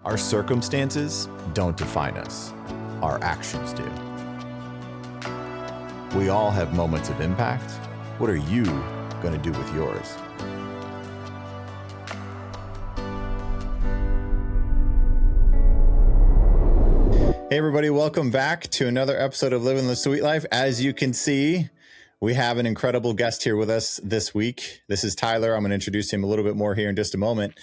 Our circumstances don't define us. Our actions do. We all have moments of impact. What are you going to do with yours? Hey everybody, welcome back to another episode of Living the Sweet Life. As you can see, we have an incredible guest here with us this week. This is Tyler. I'm going to introduce him a little bit more here in just a moment.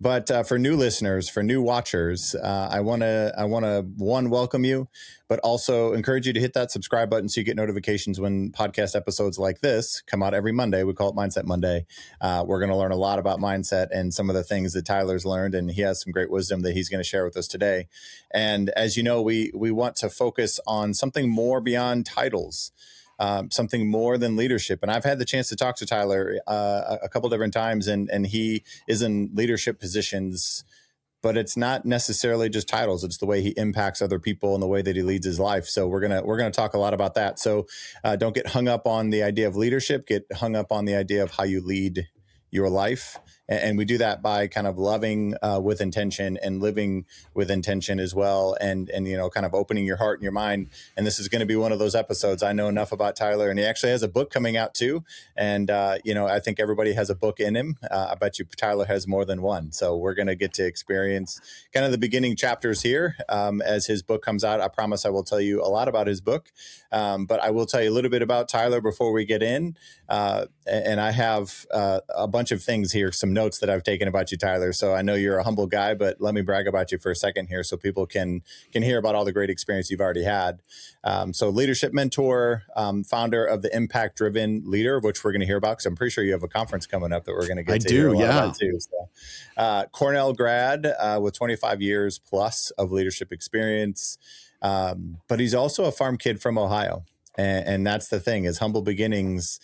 But for new listeners, for new watchers, I want to welcome you, but also encourage you to hit that subscribe button so you get notifications when podcast episodes like this come out every Monday. We call it Mindset Monday. We're going to learn a lot about mindset and some of the things that Tyler's learned, and he has some great wisdom that he's going to share with us today. And as you know, we want to focus on something more beyond titles. Something more than leadership. And I've had the chance to talk to Tyler a couple different times, and he is in leadership positions, but it's not necessarily just titles. It's the way he impacts other people and the way that he leads his life. So we're gonna talk a lot about that. So don't get hung up on the idea of leadership. Get hung up on the idea of how you lead your life. And we do that by kind of loving with intention and living with intention as well. And you know, kind of opening your heart and your mind. And this is going to be one of those episodes. I know enough about Tyler, and he actually has a book coming out too. And, you know, I think everybody has a book in him. I bet you Tyler has more than one. So we're going to get to experience kind of the beginning chapters here as his book comes out. I promise I will tell you a lot about his book. But I will tell you a little bit about Tyler before we get in. And I have a bunch of things here, some notes that I've taken about you, Tyler. So I know you're a humble guy, but let me brag about you for a second here so people can hear about all the great experience you've already had. So leadership mentor, founder of the Impact Driven Leader, which we're going to hear about because I'm pretty sure you have a conference coming up that we're going to get to hear a lot about too. So, Cornell grad with 25 years plus of leadership experience. But he's also a farm kid from Ohio. And that's the thing, is humble beginnings.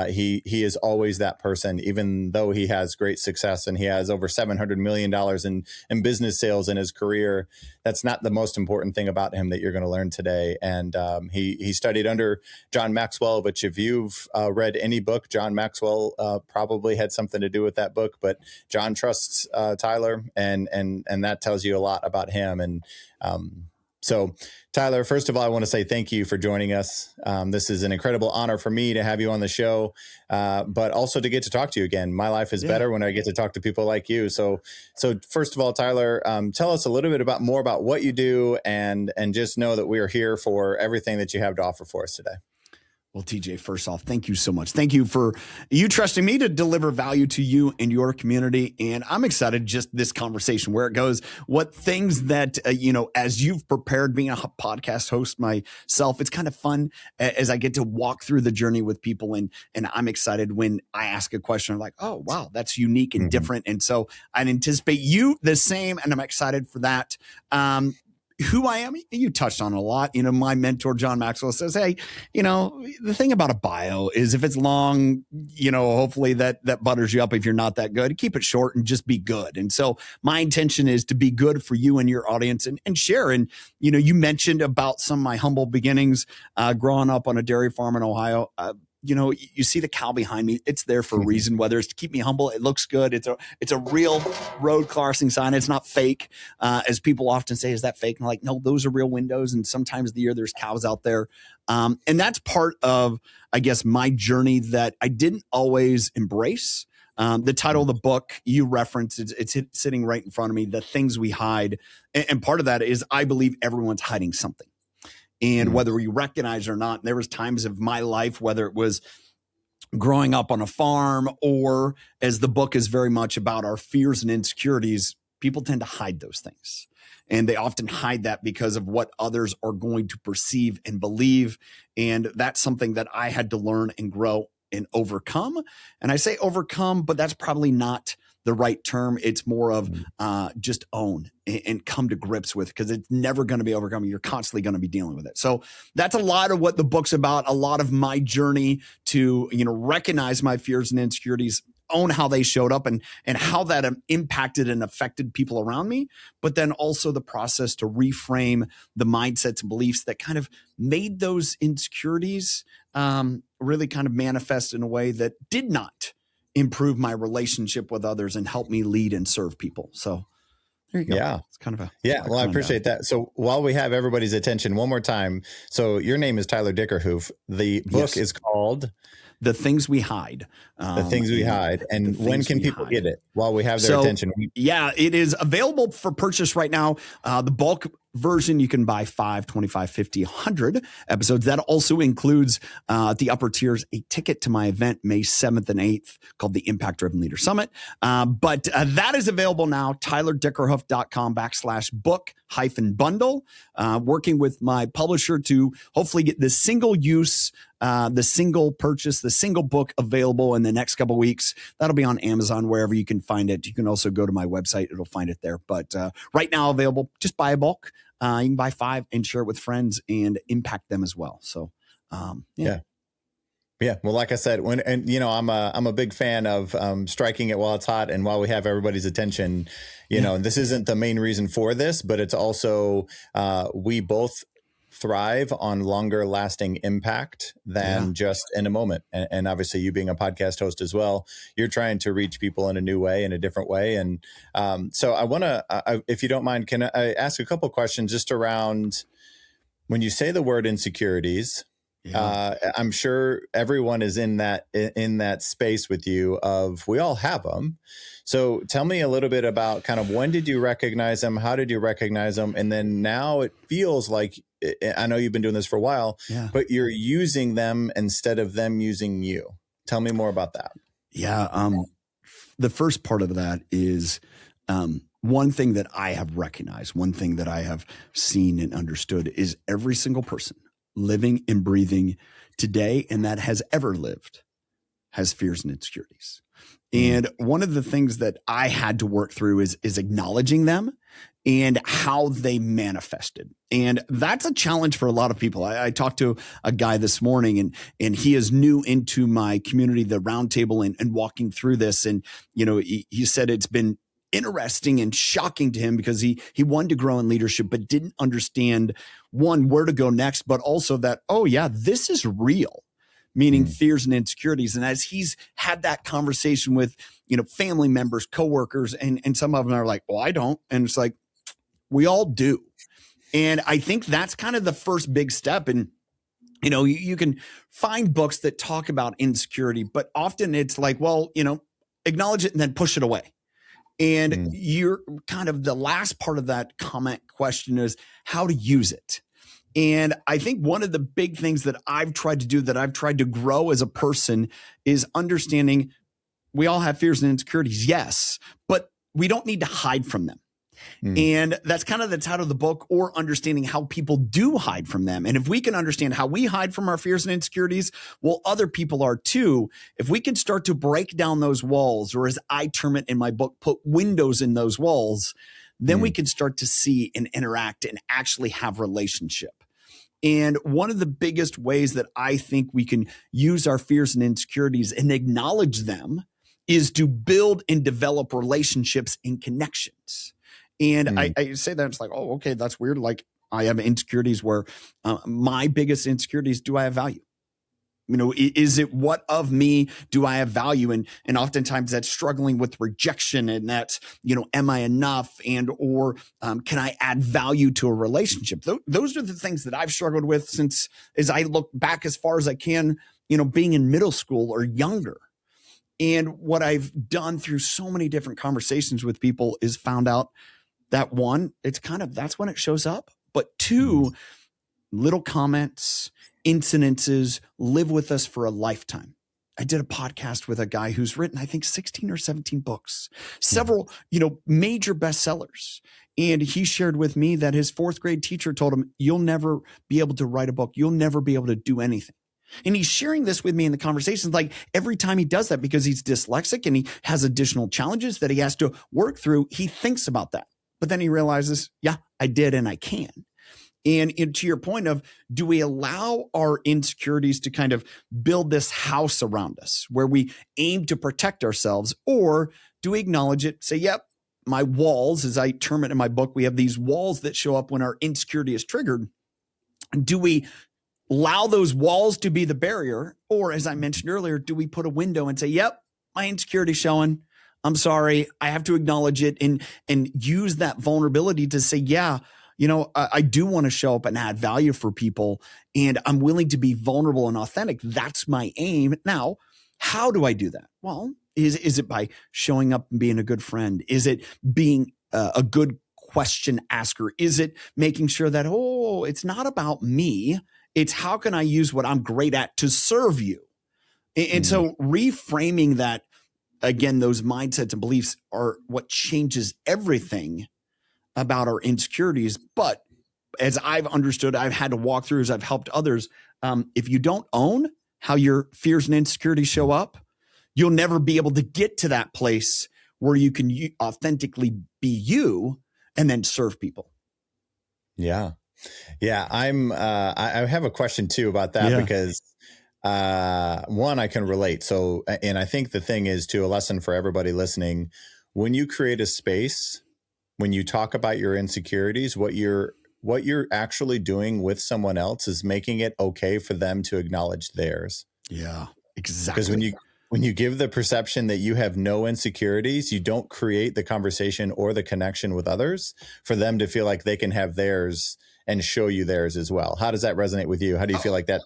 He is always that person, even though he has great success and he has over $700 million in business sales in his career. That's not the most important thing about him that you're going to learn today. And he studied under John Maxwell, which if you've read any book, John Maxwell probably had something to do with that book. But John trusts Tyler, and that tells you a lot about him. And so, Tyler, first of all, I want to say thank you for joining us. This is an incredible honor for me to have you on the show, but also to get to talk to you again. My life is better when I get to talk to people like you. So first of all, Tyler, tell us a little bit more about what you do, and just know that we are here for everything that you have to offer for us today. Well, TJ, first off, thank you so much. Thank you for you trusting me to deliver value to you and your community. And I'm excited just this conversation, where it goes, what things that, you know, as you've prepared, being a podcast host myself, it's kind of fun as I get to walk through the journey with people. And I'm excited when I ask a question, I'm like, oh, wow, that's unique and different. And so I'd anticipate you the same. And I'm excited for that. Who I am, you touched on a lot. You know, my mentor, John Maxwell, says, hey, you know, the thing about a bio is if it's long, you know, hopefully that butters you up if you're not that good. Keep it short and just be good. And so my intention is to be good for you and your audience and share. And, you know, you mentioned about some of my humble beginnings growing up on a dairy farm in Ohio. You know, you see the cow behind me. It's there for a reason, whether it's to keep me humble. It looks good. It's a real road crossing sign. It's not fake. As people often say, is that fake? And I'm like, no, those are real windows. And sometimes of the year there's cows out there. And that's part of, I guess, my journey that I didn't always embrace. The title of the book you referenced, it's sitting right in front of me, The Things We Hide. And part of that is I believe everyone's hiding something. And whether we recognize it or not, there was times of my life, whether it was growing up on a farm or as the book is very much about our fears and insecurities, people tend to hide those things. And they often hide that because of what others are going to perceive and believe. And that's something that I had to learn and grow and overcome. And I say overcome, but that's probably not the right term. It's more of just own and come to grips with, because it's never going to be overcome. You're constantly going to be dealing with it. So that's a lot of what the book's about. A lot of my journey to, you know, recognize my fears and insecurities, own how they showed up and how that impacted and affected people around me, but then also the process to reframe the mindsets and beliefs that kind of made those insecurities really kind of manifest in a way that did not improve my relationship with others and help me lead and serve people. So There you go. Yeah. It's kind of a Yeah. quick Well, I rundown. appreciate that. So while we have everybody's attention, one more time. So your name is Tyler Dickerhoof. The book Yes. is called The Things We Hide. The Things We Hide. The And when Things can We people Hide. get it while we have their So, attention? yeah, it is available for purchase right now. The bulk version, you can buy 5, 25, 50, 100 episodes. That also includes the upper tiers, a ticket to my event May 7th and 8th called the Impact Driven Leader Summit. But that is available now, tylerdickerhoof.com/book-bundle. Working with my publisher to hopefully get the single use, the single purchase, the single book available in the next couple of weeks. That'll be on Amazon, wherever you can find it. You can also go to my website. It'll find it there. But right now available, just buy a bulk. You can buy 5 and share it with friends and impact them as well. So, Yeah. Well, like I said, I'm a big fan of striking it while it's hot and while we have everybody's attention. You know, this isn't the main reason for this, but it's also we both thrive on longer lasting impact than just in a moment. And obviously, you being a podcast host as well, you're trying to reach people in a new way, in a different way. And so I want to, if you don't mind, can I ask a couple questions just around when you say the word insecurities? I'm sure everyone is in that space with you of we all have them. So tell me a little bit about kind of when did you recognize them? How did you recognize them? And then now it feels like, I know you've been doing this for a while, but you're using them instead of them using you. Tell me more about that. Yeah. The first part of that is one thing that I have recognized, one thing that I have seen and understood is every single person living and breathing today and that has ever lived has fears and insecurities. And one of the things that I had to work through is acknowledging them and how they manifested. And that's a challenge for a lot of people. I talked to a guy this morning and he is new into my community, the roundtable, and walking through this. And, you know, he said it's been interesting and shocking to him because he wanted to grow in leadership, but didn't understand, one, where to go next, but also that, oh yeah, this is real, meaning fears and insecurities. And as he's had that conversation with, you know, family members, coworkers, and some of them are like, well, I don't. And it's like, we all do. And I think that's kind of the first big step. And, you know, you can find books that talk about insecurity, but often it's like, well, you know, acknowledge it and then push it away. And you're kind of the last part of that comment question is how to use it. And I think one of the big things that I've tried to do, that I've tried to grow as a person, is understanding we all have fears and insecurities, yes, but we don't need to hide from them. And that's kind of the title of the book, or understanding how people do hide from them. And if we can understand how we hide from our fears and insecurities, well, other people are too. If we can start to break down those walls, or as I term it in my book, put windows in those walls, then we can start to see and interact and actually have relationship. And one of the biggest ways that I think we can use our fears and insecurities and acknowledge them is to build and develop relationships and connections. And I say that, it's like, oh, okay, that's weird. Like, I have insecurities where my biggest insecurity is, do I have value? You know, is it what of me do I have value? And oftentimes that's struggling with rejection, and that's, you know, am I enough? And or can I add value to a relationship? Those are the things that I've struggled with since, as I look back as far as I can, you know, being in middle school or younger. And what I've done through so many different conversations with people is found out that, one, it's kind of, that's when it shows up. But two, little comments, incidences live with us for a lifetime. I did a podcast with a guy who's written, I think, 16 or 17 books, several, you know, major bestsellers. And he shared with me that his 4th grade teacher told him, you'll never be able to write a book. You'll never be able to do anything. And he's sharing this with me in the conversations. Like, every time he does that, because he's dyslexic and he has additional challenges that he has to work through, he thinks about that. But then he realizes, yeah, I did and I can. And to your point of, do we allow our insecurities to kind of build this house around us where we aim to protect ourselves? Or do we acknowledge it, say, yep, my walls, as I term it in my book, we have these walls that show up when our insecurity is triggered. Do we allow those walls to be the barrier? Or, as I mentioned earlier, do we put a window and say, yep, my insecurity is showing, I'm sorry. I have to acknowledge it and use that vulnerability to say, yeah, I do want to show up and add value for people, and I'm willing to be vulnerable and authentic. That's my aim. Now, how do I do that? Well, is it by showing up and being a good friend? Is it being a good question asker? Is it making sure that, it's not about me. It's how can I use what I'm great at to serve you? And so reframing that, again, those mindsets and beliefs are what changes everything about our insecurities. But as I've understood, I've had to walk through as I've helped others. If you don't own how your fears and insecurities show up, you'll never be able to get to that place where you can authentically be you and then serve people. Yeah. Yeah. I have a question too about that because one, I can relate. So, and I think the thing is too, a lesson for everybody listening, when you create a space, when you talk about your insecurities, what you're actually doing with someone else is making it okay for them to acknowledge theirs. Yeah, exactly. Because when you give the perception that you have no insecurities, you don't create the conversation or the connection with others for them to feel like they can have theirs and show you theirs as well. How does that resonate with you? How do you feel like that?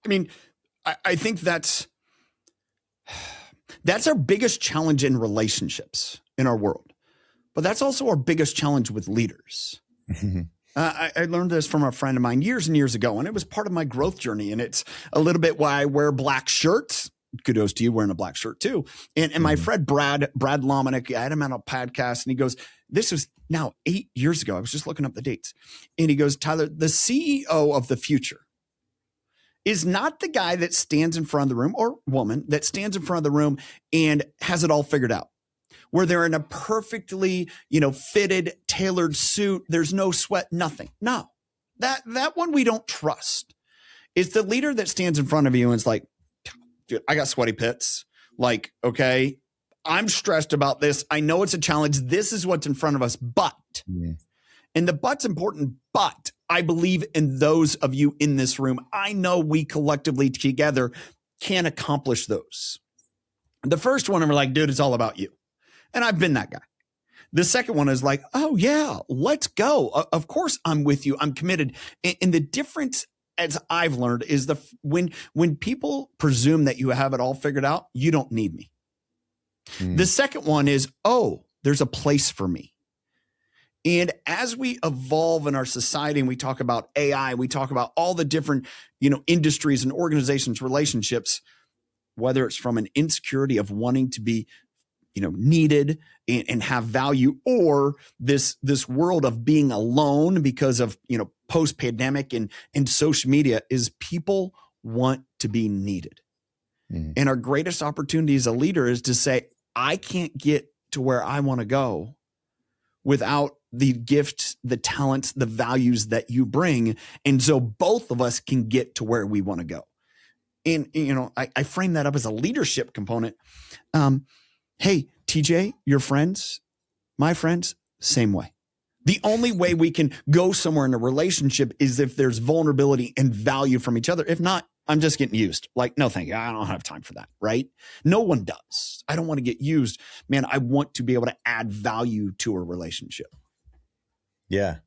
I mean, I think that's our biggest challenge in relationships in our world, but that's also our biggest challenge with leaders. I learned this from a friend of mine years and years ago, and it was part of my growth journey. And it's a little bit why I wear black shirts. Kudos to you wearing a black shirt too. And my friend Brad Lomanick, I had him on a podcast, and he goes, this was now 8 years ago. I was just looking up the dates. And he goes, Tyler, the CEO of the future is not the guy that stands in front of the room, or woman that stands in front of the room and has it all figured out, where they're in a perfectly, fitted, tailored suit. There's no sweat, nothing. No, that one we don't trust. It's the leader that stands in front of you and is like, dude, I got sweaty pits. Like, okay, I'm stressed about this. I know it's a challenge. This is what's in front of us, but, and the but's important, but I believe in those of you in this room. I know we collectively together can accomplish those. The first one, we're like, dude, it's all about you. And I've been that guy. The second one is like, oh yeah, let's go. Of course I'm with you. I'm committed. And the difference, as I've learned, is when people presume that you have it all figured out, you don't need me. The second one is, there's a place for me. And as we evolve in our society and we talk about AI, we talk about all the different, industries and organizations, relationships, whether it's from an insecurity of wanting to be, needed and have value, or this world of being alone because of, post-pandemic and social media, is people want to be needed. And our greatest opportunity as a leader is to say, I can't get to where I want to go without the gifts, the talents, the values that you bring. And so both of us can get to where we want to go. And, I frame that up as a leadership component. Hey, TJ, your friends, my friends, same way. The only way we can go somewhere in a relationship is if there's vulnerability and value from each other. If not, I'm just getting used. Like, no, thank you. I don't have time for that, right? No one does. I don't want to get used. Man, I want to be able to add value to a relationship. Yeah.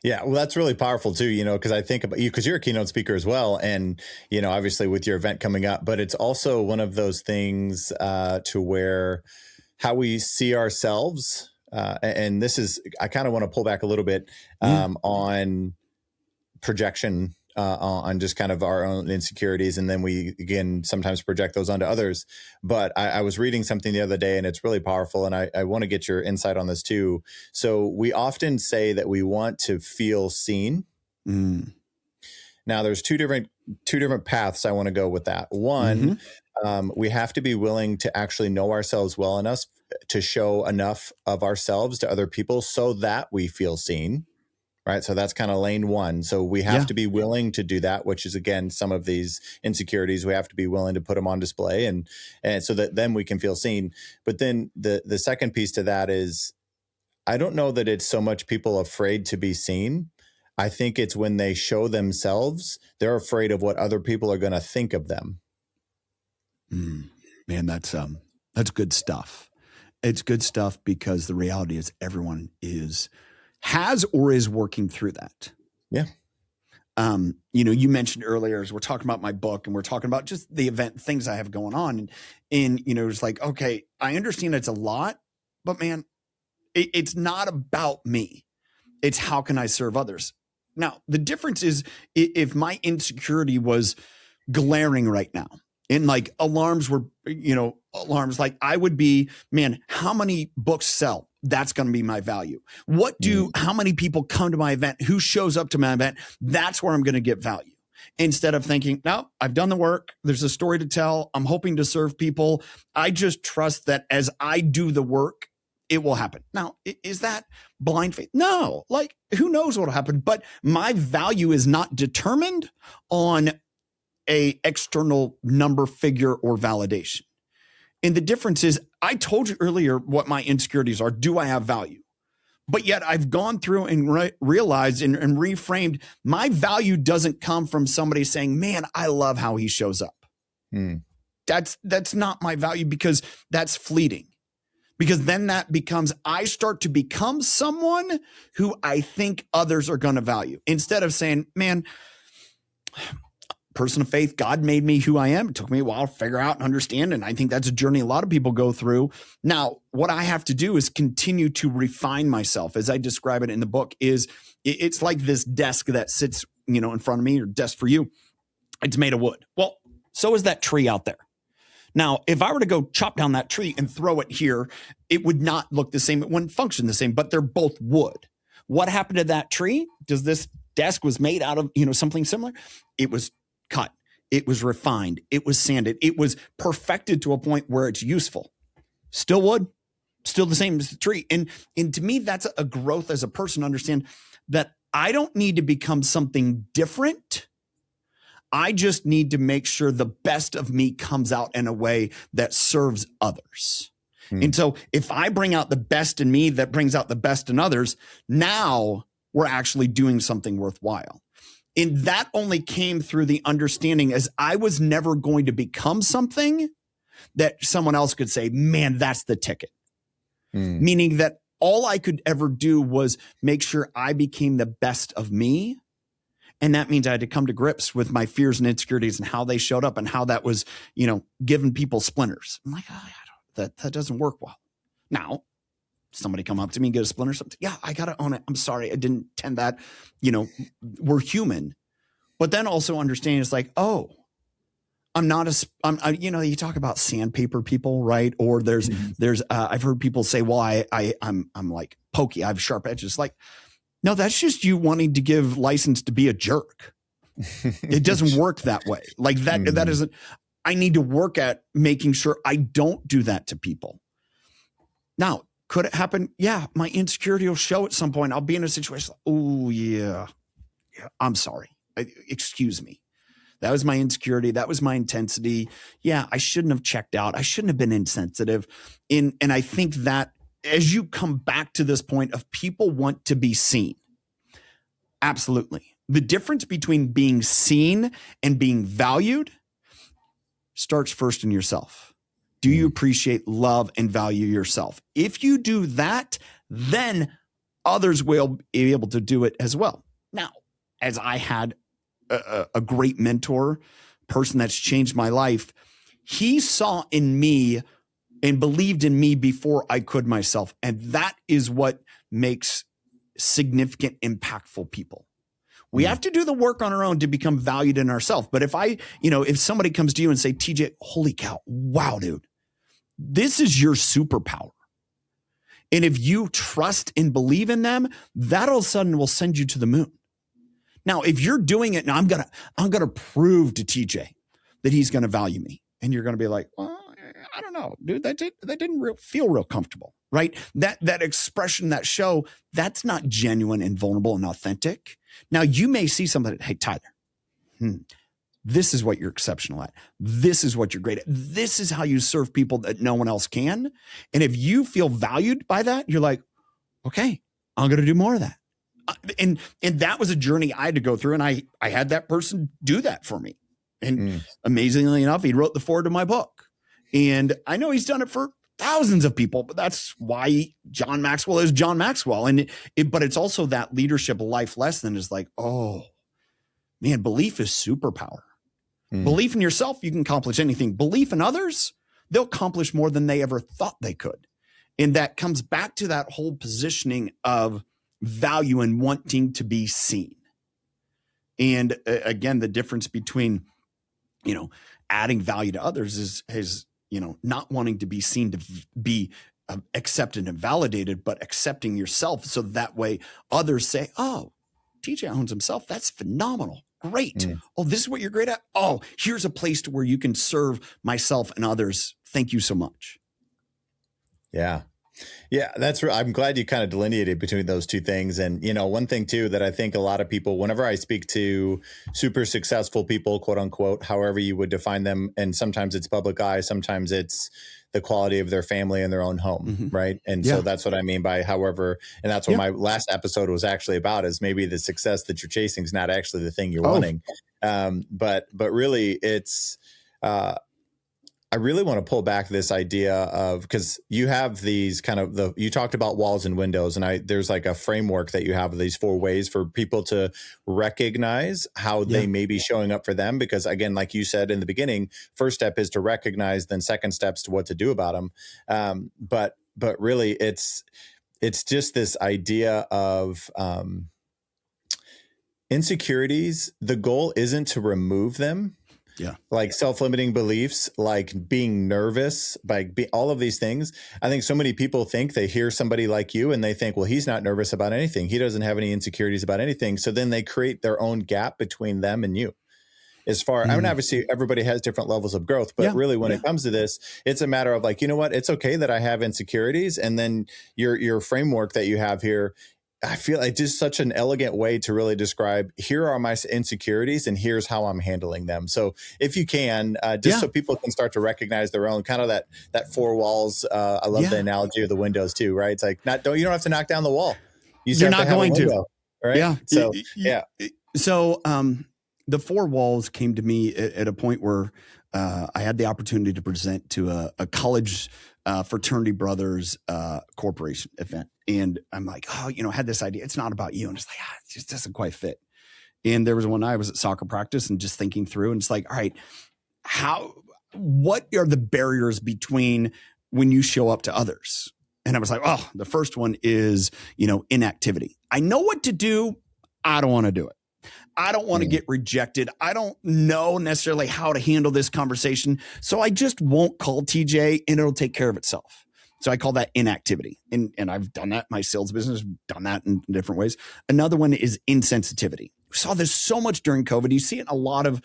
Yeah. Well, that's really powerful too, because I think about you, because you're a keynote speaker as well. And, obviously with your event coming up, but it's also one of those things to where how we see ourselves. And this is, I kind of want to pull back a little bit on projection, on just kind of our own insecurities. And then we, again, sometimes project those onto others. But I was reading something the other day and it's really powerful. And I want to get your insight on this too. So we often say that we want to feel seen. Now there's two different paths I want to go with that. One, we have to be willing to actually know ourselves well enough to show enough of ourselves to other people so that we feel seen. Right. So that's kind of lane one. So we have to be willing to do that, which is, again, some of these insecurities, we have to be willing to put them on display and so that then we can feel seen. But then the second piece to that is, I don't know that it's so much people afraid to be seen. I think it's when they show themselves, they're afraid of what other people are going to think of them. Man, that's good stuff. It's good stuff because the reality is everyone has or is working through that. Yeah. You mentioned earlier as we're talking about my book and we're talking about just the event things I have going on, and it's like, okay, I understand it's a lot, but man, it's not about me. It's how can I serve others? Now, the difference is if my insecurity was glaring right now and like alarms were, like I would be, man, how many books sell? That's going to be my value. How many people come to my event? Who shows up to my event? That's where I'm going to get value. Instead of thinking, no, I've done the work. There's a story to tell. I'm hoping to serve people. I just trust that as I do the work, it will happen. Now, is that blind faith? No, like who knows what will happen, but my value is not determined on a external number, figure, or validation. And the difference is I told you earlier what my insecurities are. Do I have value? But yet I've gone through and realized and reframed my value doesn't come from somebody saying, man, I love how he shows up. That's not my value because that's fleeting. Because then that becomes, I start to become someone who I think others are going to value. Instead of saying, man, person of faith, God made me who I am. It took me a while to figure out and understand. And I think that's a journey a lot of people go through. Now, what I have to do is continue to refine myself. As I describe it in the book, it's like this desk that sits, in front of me, or desk for you. It's made of wood. Well, so is that tree out there. Now, if I were to go chop down that tree and throw it here, it would not look the same. It wouldn't function the same, but they're both wood. What happened to that tree? Does this desk was made out of, something similar? It was cut. It was refined. It was sanded. It was perfected to a point where it's useful. Still wood, still the same as the tree. And to me, that's a growth as a person. Understand that I don't need to become something different. I just need to make sure the best of me comes out in a way that serves others. And so if I bring out the best in me that brings out the best in others, now we're actually doing something worthwhile. And that only came through the understanding as I was never going to become something that someone else could say, man, that's the ticket. Meaning that all I could ever do was make sure I became the best of me. And that means I had to come to grips with my fears and insecurities and how they showed up and how that was, giving people splinters. I'm like, that doesn't work well. Now, somebody come up to me and get a splinter or something. Yeah, I got to own it. I'm sorry. I didn't intend that. We're human. But then also understanding it's like, oh, I'm not you talk about sandpaper people, right? Or there's I've heard people say, well, I'm like pokey. I have sharp edges. Like, no, that's just you wanting to give license to be a jerk. It doesn't work that way. Like that, that isn't, I need to work at making sure I don't do that to people. Now, could it happen? Yeah. My insecurity will show at some point. I'll be in a situation. Oh yeah. I'm sorry. Excuse me. That was my insecurity. That was my intensity. Yeah. I shouldn't have checked out. I shouldn't have been insensitive. And I think that as you come back to this point of people want to be seen. Absolutely. The difference between being seen and being valued starts first in yourself. Do you appreciate, love, and value yourself? If you do that, then others will be able to do it as well. Now, as I had a great mentor, person that's changed my life, he saw in me and believed in me before I could myself. And that is what makes significant, impactful people. We have to do the work on our own to become valued in ourselves. But if somebody comes to you and say, TJ, holy cow, wow, dude, this is your superpower. And if you trust and believe in them, that all of a sudden will send you to the moon. Now, if you're doing it, now I'm gonna prove to TJ that he's gonna value me. And you're gonna be like, well, I don't know, dude, that didn't feel real comfortable, right? That expression, that show, that's not genuine and vulnerable and authentic. Now you may see something, hey, Tyler, this is what you're exceptional at. This is what you're great at. This is how you serve people that no one else can. And if you feel valued by that, you're like, okay, I'm going to do more of that. And that was a journey I had to go through. And I had that person do that for me. And amazingly enough, he wrote the foreword to my book. And I know he's done it for thousands of people, but that's why John Maxwell is John Maxwell. And but it's also that leadership life lesson is like, oh man, belief is superpower. Belief in yourself, you can accomplish anything. Belief in others, they'll accomplish more than they ever thought they could. And that comes back to that whole positioning of value and wanting to be seen. And again, the difference between, adding value to others is not wanting to be seen to be accepted and validated, but accepting yourself. So that way others say, oh, TJ owns himself. That's phenomenal. Great. Oh, this is what you're great at. Oh, here's a place to where you can serve myself and others. Thank you so much. Yeah. Yeah, I'm glad you kind of delineated between those two things. And, one thing too, that I think a lot of people, whenever I speak to super successful people, quote unquote, however you would define them, and sometimes it's public eye, sometimes it's the quality of their family and their own home. Right. And so that's what I mean by however, and that's what my last episode was actually about, is maybe the success that you're chasing is not actually the thing you're wanting. But really it's, I really want to pull back this idea of, because you have these kind of you talked about walls and windows, and there's like a framework that you have of these 4 ways for people to recognize how they may be showing up for them. Because again, like you said in the beginning, first step is to recognize, then second steps to what to do about them. But really it's just this idea of insecurities. The goal isn't to remove them. Yeah. Like self-limiting beliefs, like being nervous, all of these things. I think so many people think they hear somebody like you and they think, well, he's not nervous about anything. He doesn't have any insecurities about anything. So then they create their own gap between them and you. I mean, obviously everybody has different levels of growth, but really when it comes to this, it's a matter of like, you know what, it's okay that I have insecurities. And then your framework that you have here, I feel like just such an elegant way to really describe, here are my insecurities and here's how I'm handling them. So if you can, so people can start to recognize their own kind of that 4 walls. I love the analogy of the windows too, right? It's like, you don't have to knock down the wall. You're not going to. Right. Yeah. So, So the 4 walls came to me at a point where I had the opportunity to present to a college fraternity brothers corporation event. And I'm like, I had this idea. It's not about you. And it's like, it just doesn't quite fit. And there was one night I was at soccer practice and just thinking through, and it's like, all right, what are the barriers between when you show up to others? And I was like, oh, the first one is, inactivity. I know what to do. I don't want to do it. I don't want to get rejected. I don't know necessarily how to handle this conversation. So I just won't call TJ and it'll take care of itself. So I call that inactivity. And I've done that in my sales business, done that in different ways. Another one is insensitivity. We saw this so much during COVID. You see it in a lot of,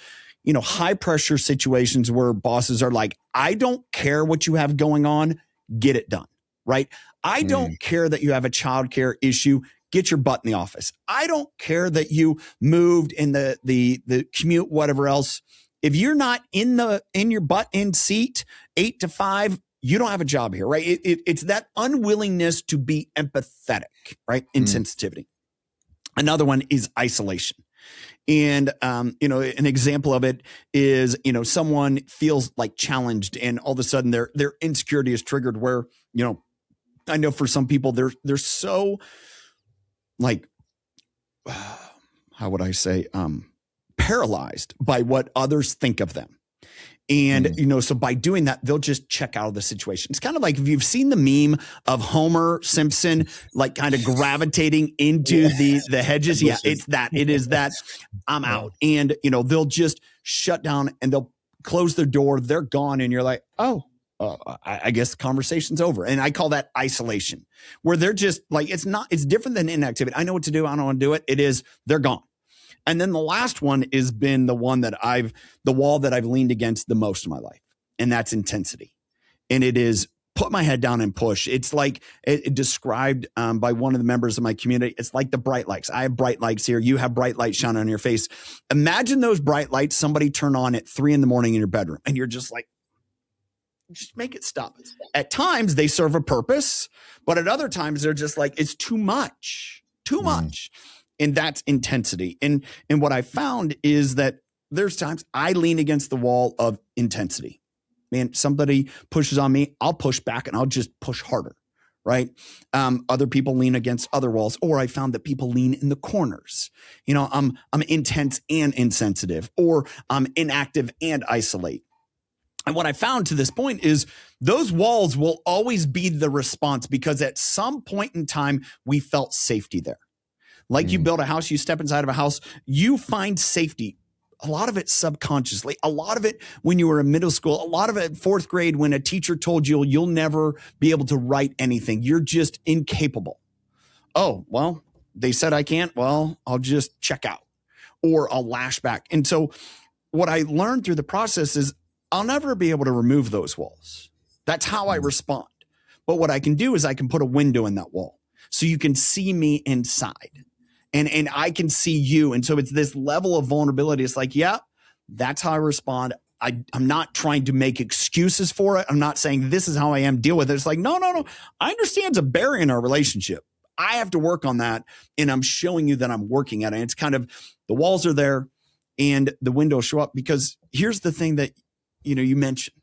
high pressure situations where bosses are like, I don't care what you have going on, get it done, right? I don't care that you have a childcare issue. Get your butt in the office. I don't care that you moved in the commute, whatever else. If you're not in your butt in seat 8 to 5, you don't have a job here, right? It's that unwillingness to be empathetic, right? Insensitivity. Another one is isolation. And, an example of it is, someone feels like challenged and all of a sudden their insecurity is triggered where, I know for some people they're so like, how would I say, paralyzed by what others think of them. And, so by doing that, they'll just check out of the situation. It's kind of like if you've seen the meme of Homer Simpson, like kind of gravitating into the hedges. Yeah, it's that. It is that I'm out. And, they'll just shut down and they'll close their door. They're gone. And you're like, I guess the conversation's over. And I call that isolation, where they're just like, it's different than inactivity. I know what to do. I don't want to do it. It is, they're gone. And then the last one has been the wall that I've leaned against the most in my life. And that's intensity. And it is put my head down and push. It's like it described by one of the members of my community. It's like the bright lights. I have bright lights here. You have bright lights shining on your face. Imagine those bright lights somebody turn on at 3 a.m. in your bedroom. And you're just like, just make it stop. At times they serve a purpose, but at other times they're just like, it's too much. And that's intensity. And what I found is that there's times I lean against the wall of intensity. man, somebody pushes on me, I'll push back and I'll just push harder. Right. Other people lean against other walls, or I found that people lean in the corners. I'm intense and insensitive, or I'm inactive and isolate. And what I found to this point is those walls will always be the response, because at some point in time, we felt safety there. Like you build a house, you step inside of a house, you find safety. A lot of it subconsciously, a lot of it when you were in middle school, a lot of it fourth grade when a teacher told you you'll never be able to write anything. You're just incapable. Oh, well, they said I can't. Well, I'll just check out, or I'll lash back. And so what I learned through the process is I'll never be able to remove those walls. That's how I respond. But what I can do is I can put a window in that wall so you can see me inside. And I can see you. And so it's this level of vulnerability. It's like, yeah, that's how I respond. I'm not trying to make excuses for it. I'm not saying this is how I am, deal with it. It's like, no. I understand it's a barrier in our relationship. I have to work on that. And I'm showing you that I'm working at it. And it's kind of, the walls are there and the windows show up, because here's the thing that, you mentioned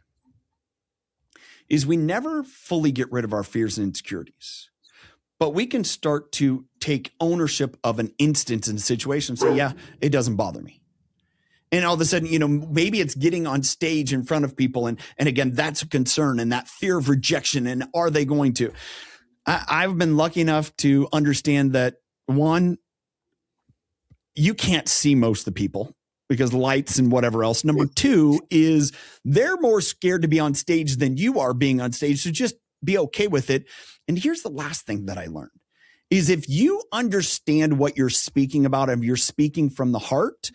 is we never fully get rid of our fears and insecurities. But we can start to take ownership of an instance in a situation and say, yeah, it doesn't bother me. And all of a sudden, maybe it's getting on stage in front of people. And again, that's a concern, and that fear of rejection. And are they going to? I've been lucky enough to understand that, one, you can't see most of the people because lights and whatever else. Number two is they're more scared to be on stage than you are being on stage. So just be okay with it. And here's the last thing that I learned is if you understand what you're speaking about, and you're speaking from the heart,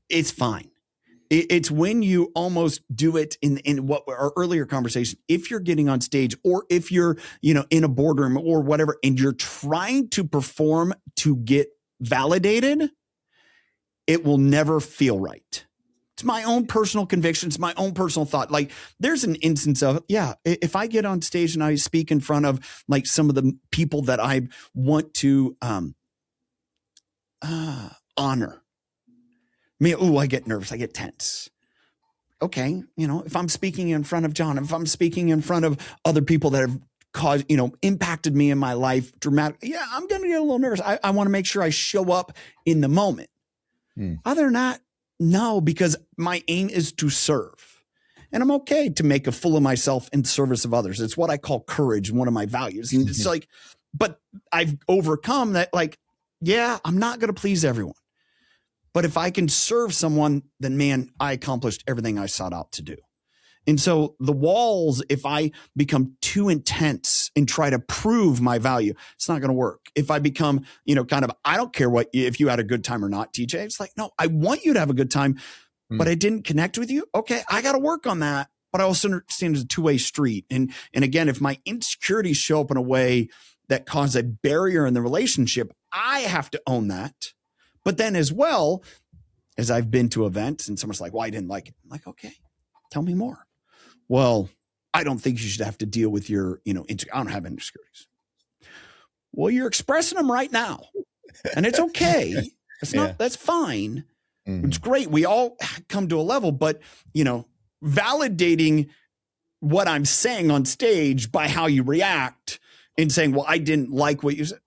it's fine. It's when you almost do it in what our earlier conversation, if you're getting on stage, or if you're, in a boardroom or whatever, and you're trying to perform to get validated, it will never feel right. It's my own personal conviction. It's my own personal thought. Like there's an instance of, if I get on stage and I speak in front of like some of the people that I want to honor. I get nervous. I get tense. Okay. If I'm speaking in front of John, if I'm speaking in front of other people that have caused, impacted me in my life dramatically, I'm going to get a little nervous. I want to make sure I show up in the moment. Other than that, no, because my aim is to serve. And I'm okay to make a fool of myself in service of others. It's what I call courage, one of my values. And it's like, but I've overcome that. Like, I'm not going to please everyone. But if I can serve someone, then man, I accomplished everything I sought out to do. And so the walls, if I become too intense and try to prove my value, it's not going to work. If I become, kind of, I don't care if you had a good time or not, TJ, it's like, no, I want you to have a good time, but I didn't connect with you. Okay. I got to work on that. But I also understand it's a two-way street. And again, if my insecurities show up in a way that cause a barrier in the relationship, I have to own that. But then as well, as I've been to events and someone's like, well, I didn't like it. I'm like, okay, tell me more. Well, I don't think you should have to deal with your, I don't have insecurities. Well, you're expressing them right now. And it's okay. That's fine. It's great. We all come to a level, but, validating what I'm saying on stage by how you react and saying, well, I didn't like what you said,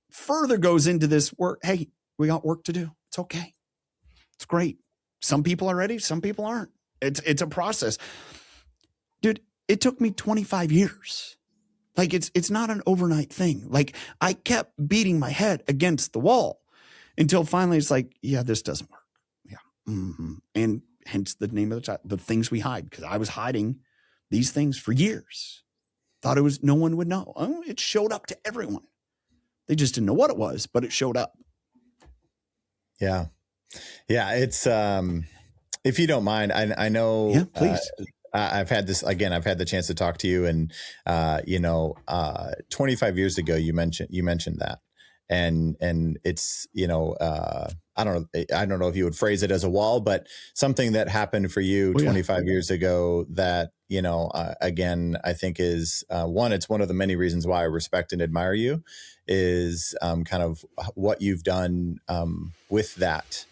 further goes into this work. Hey, we got work to do. It's okay. It's great. Some people are ready. Some people aren't. It's a process. Dude, it took me 25 years. Like it's not an overnight thing. Like I kept beating my head against the wall until finally it's like, this doesn't work. And hence the name of the things we hide, because I was hiding these things for years. Thought no one would know. Oh, it showed up to everyone. They just didn't know what it was, but it showed up. Yeah. It's, if you don't mind, I know, yeah, please. I've had the chance to talk to you, and 25 years ago, you mentioned that, and it's, I don't know if you would phrase it as a wall, but something that happened for you 25 years ago that, again, I think is, it's one of the many reasons why I respect and admire you is, kind of what you've done, with that.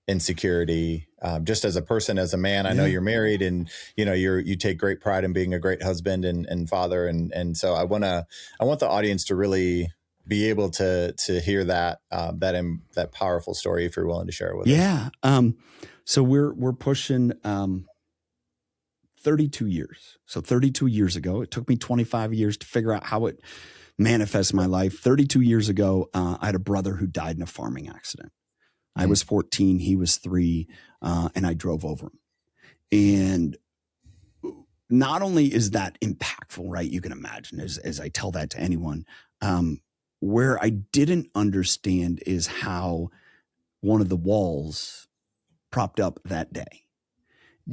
insecurity, just as a person, as a man. I know you're married, and you take great pride in being a great husband and father, and so I want the audience to really be able to hear that powerful story, if you're willing to share it with us. Yeah. So we're pushing 32 years. So 32 years ago, it took me 25 years to figure out how it manifests my life. 32 years ago, I had a brother who died in a farming accident. I was 14, he was 3, and I drove over him. And not only is that impactful, right? You can imagine as I tell that to anyone, where I didn't understand is how one of the walls propped up that day.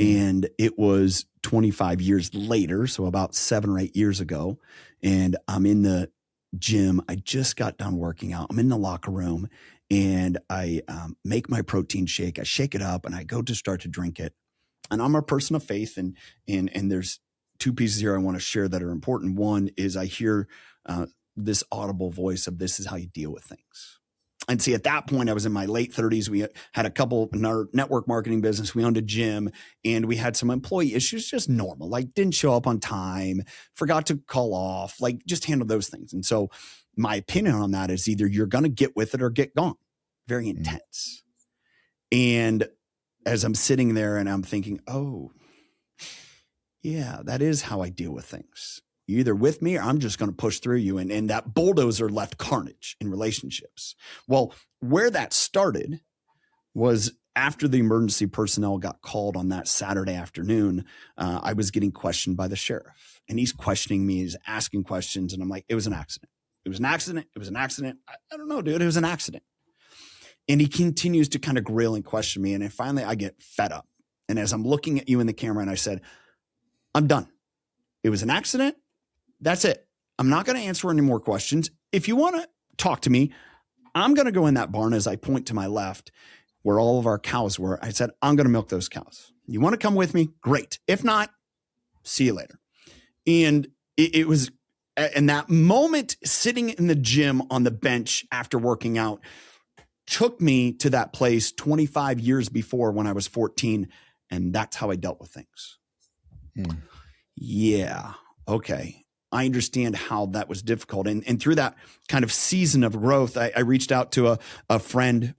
And it was 25 years later, so about 7 or 8 years ago, and I'm in the gym. I just got done working out. I'm in the locker room, and I make my protein shake. I shake it up, and I go to start to drink it. And I'm a person of faith, and there's 2 pieces here I want to share that are important. One is I hear this audible voice of, this is how you deal with things. And see, at that point, I was in my late 30s. We had a couple in our network marketing business. We owned a gym, and we had some employee issues, just normal, like didn't show up on time, forgot to call off, like just handle those things. And so my opinion on that is either you're going to get with it or get gone. Very intense. And as I'm sitting there and I'm thinking, oh, yeah, that is how I deal with things. You're either with me or I'm just going to push through you. And that bulldozer left carnage in relationships. Well, where that started was after the emergency personnel got called on that Saturday afternoon. I was getting questioned by the sheriff, and he's questioning me. He's asking questions. And I'm like, it was an accident. It was an accident. It was an accident. I don't know, dude. It was an accident. And he continues to kind of grill and question me. And then finally I get fed up. And as I'm looking at you in the camera, and I said, I'm done. It was an accident. That's it. I'm not going to answer any more questions. If you want to talk to me, I'm going to go in that barn, as I point to my left where all of our cows were. I said, I'm going to milk those cows. You want to come with me? Great. If not, see you later. And it was, and that moment sitting in the gym on the bench after working out took me to that place 25 years before when I was 14. And that's how I dealt with things. Yeah. Okay. I understand how that was difficult. And through that kind of season of growth, I reached out to a friend.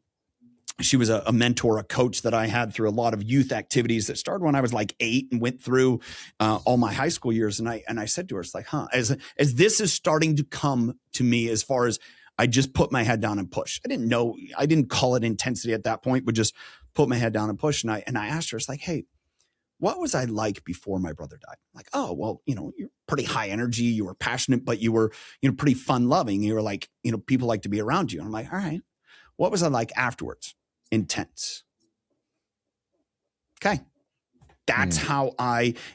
She was a mentor, a coach that I had through a lot of youth activities that started when I was like 8 and went through all my high school years. And I said to her, it's like, as this is starting to come to me, as far as I just put my head down and push. I didn't call it intensity at that point, but just put my head down and push. And I asked her, it's like, hey, what was I like before my brother died? Like, oh, well, you're pretty high energy. You were passionate, but you were, pretty fun loving. You were like, people like to be around you. And I'm like, all right, what was I like afterwards? Intense. Okay. That's how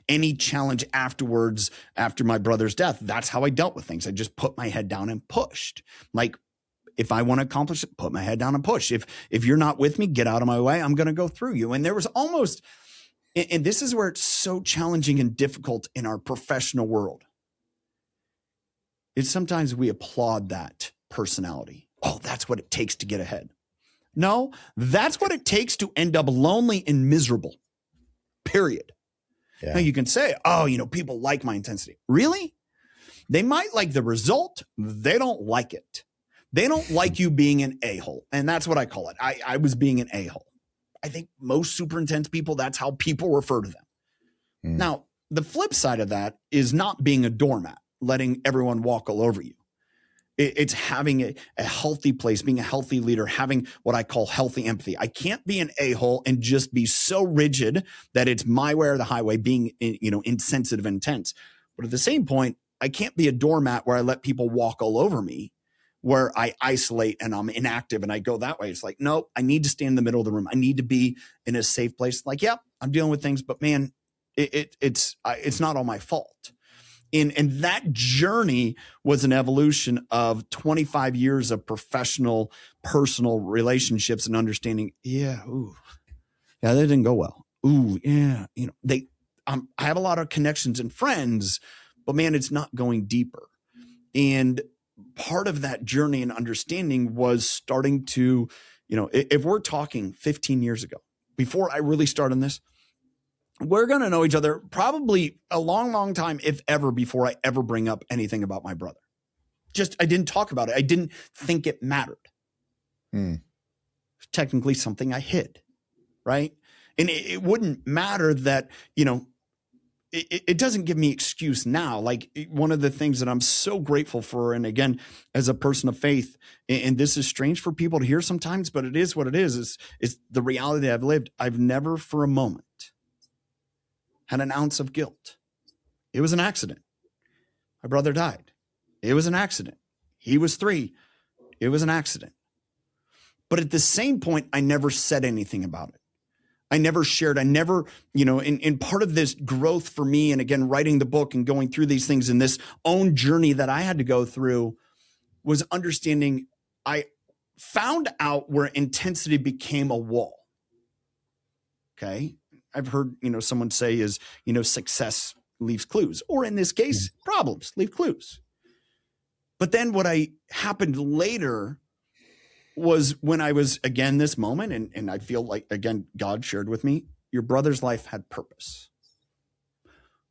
any challenge afterwards, after my brother's death, that's how I dealt with things. I just put my head down and pushed. Like, if I want to accomplish it, put my head down and push. If you're not with me, get out of my way. I'm going to go through you. And there was almost, and this is where it's so challenging and difficult in our professional world. It's sometimes we applaud that personality. Oh, that's what it takes to get ahead. No, that's what it takes to end up lonely and miserable. Period. Yeah. Now you can say, oh, people like my intensity. Really? They might like the result. They don't like it. They don't like you being an a-hole. And that's what I call it. I was being an a-hole. I think most super intense people, that's how people refer to them. Now, the flip side of that is not being a doormat, letting everyone walk all over you. It's having a healthy place, being a healthy leader, having what I call healthy empathy. I can't be an a-hole and just be so rigid that it's my way or the highway, being, insensitive and intense. But at the same point, I can't be a doormat where I let people walk all over me, where I isolate and I'm inactive and I go that way. It's like, no, I need to stay in the middle of the room. I need to be in a safe place. Like, yeah, I'm dealing with things, but man, it's not all my fault. And that journey was an evolution of 25 years of professional, personal relationships and understanding. Yeah. Ooh, yeah, that didn't go well. Ooh, yeah. I have a lot of connections and friends, but man, it's not going deeper. And part of that journey and understanding was starting to if we're talking 15 years ago, before I really started this, we're going to know each other probably a long, long time, if ever, before I ever bring up anything about my brother. I didn't talk about it. I didn't think it mattered. Technically something I hid, right? And it wouldn't matter that, it doesn't give me excuse now. Like, one of the things that I'm so grateful for, and again, as a person of faith, and this is strange for people to hear sometimes, but it is what it is the reality that I've lived. I've never for a moment had an ounce of guilt. It was an accident. My brother died. It was an accident. He was 3. It was an accident. But at the same point, I never said anything about it. I never shared. I never, in part of this growth for me, and again, writing the book and going through these things in this own journey that I had to go through, was understanding. I found out where intensity became a wall. Okay. I've heard, someone say is, success leaves clues, or in this case, problems leave clues. But then what happened later was when I was, again, this moment, and I feel like, again, God shared with me, your brother's life had purpose.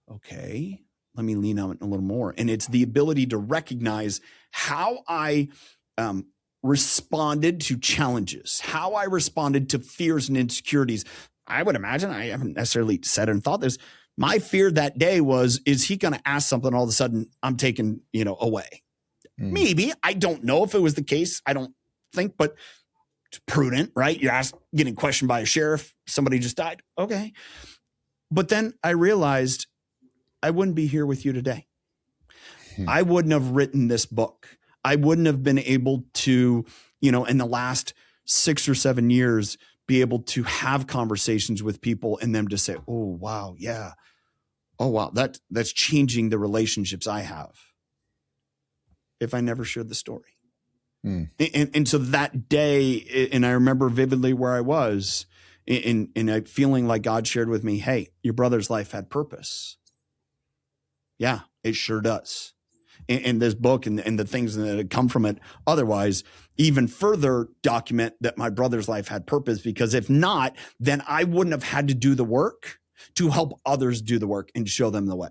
Okay, let me lean on it a little more. And it's the ability to recognize how I responded to challenges, how I responded to fears and insecurities. I would imagine, I haven't necessarily said and thought this, my fear that day was, is he going to ask something, all of a sudden I'm taken, away? Maybe. I don't know if it was the case. I don't think, but it's prudent, right? You're getting questioned by a sheriff. Somebody just died. Okay. But then I realized I wouldn't be here with you today. I wouldn't have written this book. I wouldn't have been able to, in the last 6 or 7 years, be able to have conversations with people and them to say, oh, wow. Yeah. Oh, wow. That's changing the relationships I have, if I never shared the story. And so that day, and I remember vividly where I was, and I feeling like God shared with me, hey, your brother's life had purpose. Yeah, it sure does. And this book and the things that had come from it otherwise even further document that my brother's life had purpose, because if not, then I wouldn't have had to do the work to help others do the work and show them the way.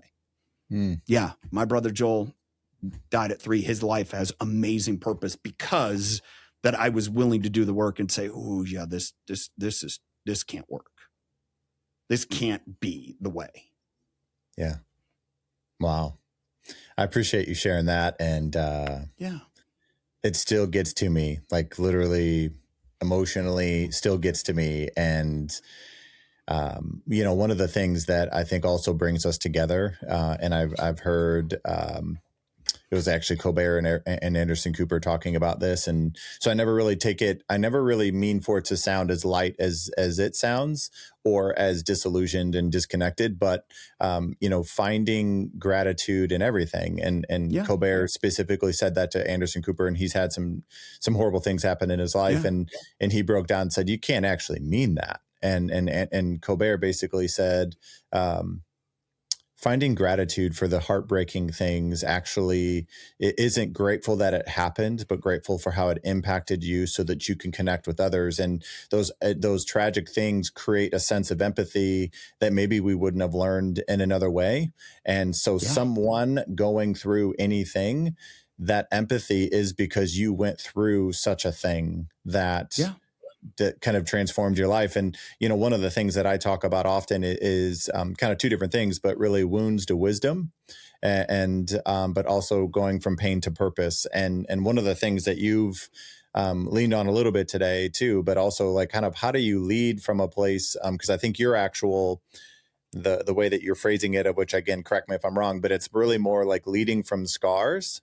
Yeah, my brother Joel died at 3. His life has amazing purpose because that I was willing to do the work and say, oh yeah, this can't work. This can't be the way. Yeah. Wow. I appreciate you sharing that. And it still gets to me, like literally emotionally still gets to me. And, one of the things that I think also brings us together, and I've heard, it was actually Colbert and Anderson Cooper talking about this. And so I never really mean for it to sound as light as it sounds, or as disillusioned and disconnected, but, finding gratitude in everything. And Colbert specifically said that to Anderson Cooper, and he's had some horrible things happen in his life. And he broke down and said, you can't actually mean that. And Colbert basically said, finding gratitude for the heartbreaking things actually, it isn't grateful that it happened, but grateful for how it impacted you so that you can connect with others. And those tragic things create a sense of empathy that maybe we wouldn't have learned in another way. And so someone going through anything, that empathy is because you went through such a thing that kind of transformed your life. And, one of the things that I talk about often is kind of 2 different things, but really wounds to wisdom, but also going from pain to purpose. And one of the things that you've leaned on a little bit today too, but also like kind of how do you lead from a place? Because I think your actual, the way that you're phrasing it, of which again, correct me if I'm wrong, but it's really more like leading from scars,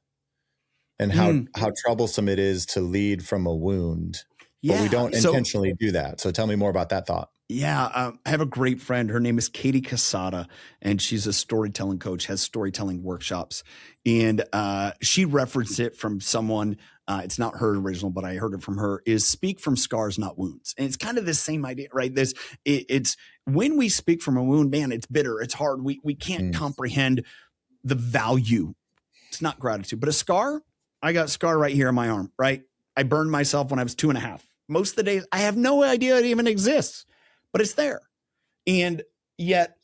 and how troublesome it is to lead from a wound. But we don't intentionally do that. So tell me more about that thought. Yeah, I have a great friend. Her name is Katie Casada, and she's a storytelling coach, has storytelling workshops. And she referenced it from someone, it's not her original, but I heard it from her, is speak from scars, not wounds. And it's kind of the same idea, right? It's when we speak from a wound, man, it's bitter, it's hard. We can't comprehend the value. It's not gratitude, but a scar, I got a scar right here on my arm, right? I burned myself when I was 2.5. Most of the days, I have no idea it even exists, but it's there. And yet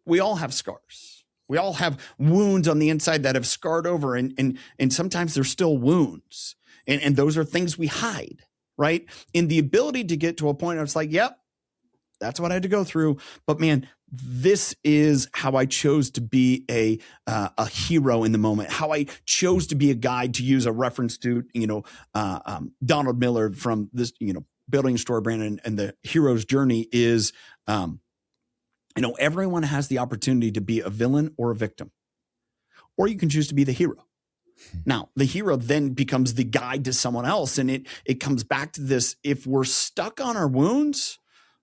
we all have scars. We all have wounds on the inside that have scarred over, and sometimes they're still wounds. And those are things we hide, right? And the ability to get to a point where it's like, yep, that's what I had to go through. But man, this is how I chose to be a hero in the moment, how I chose to be a guide, to use a reference to, Donald Miller from this, Building a Story Brand and the hero's journey is, everyone has the opportunity to be a villain or a victim, or you can choose to be the hero. Now, the hero then becomes the guide to someone else. And it comes back to this. If we're stuck on our wounds,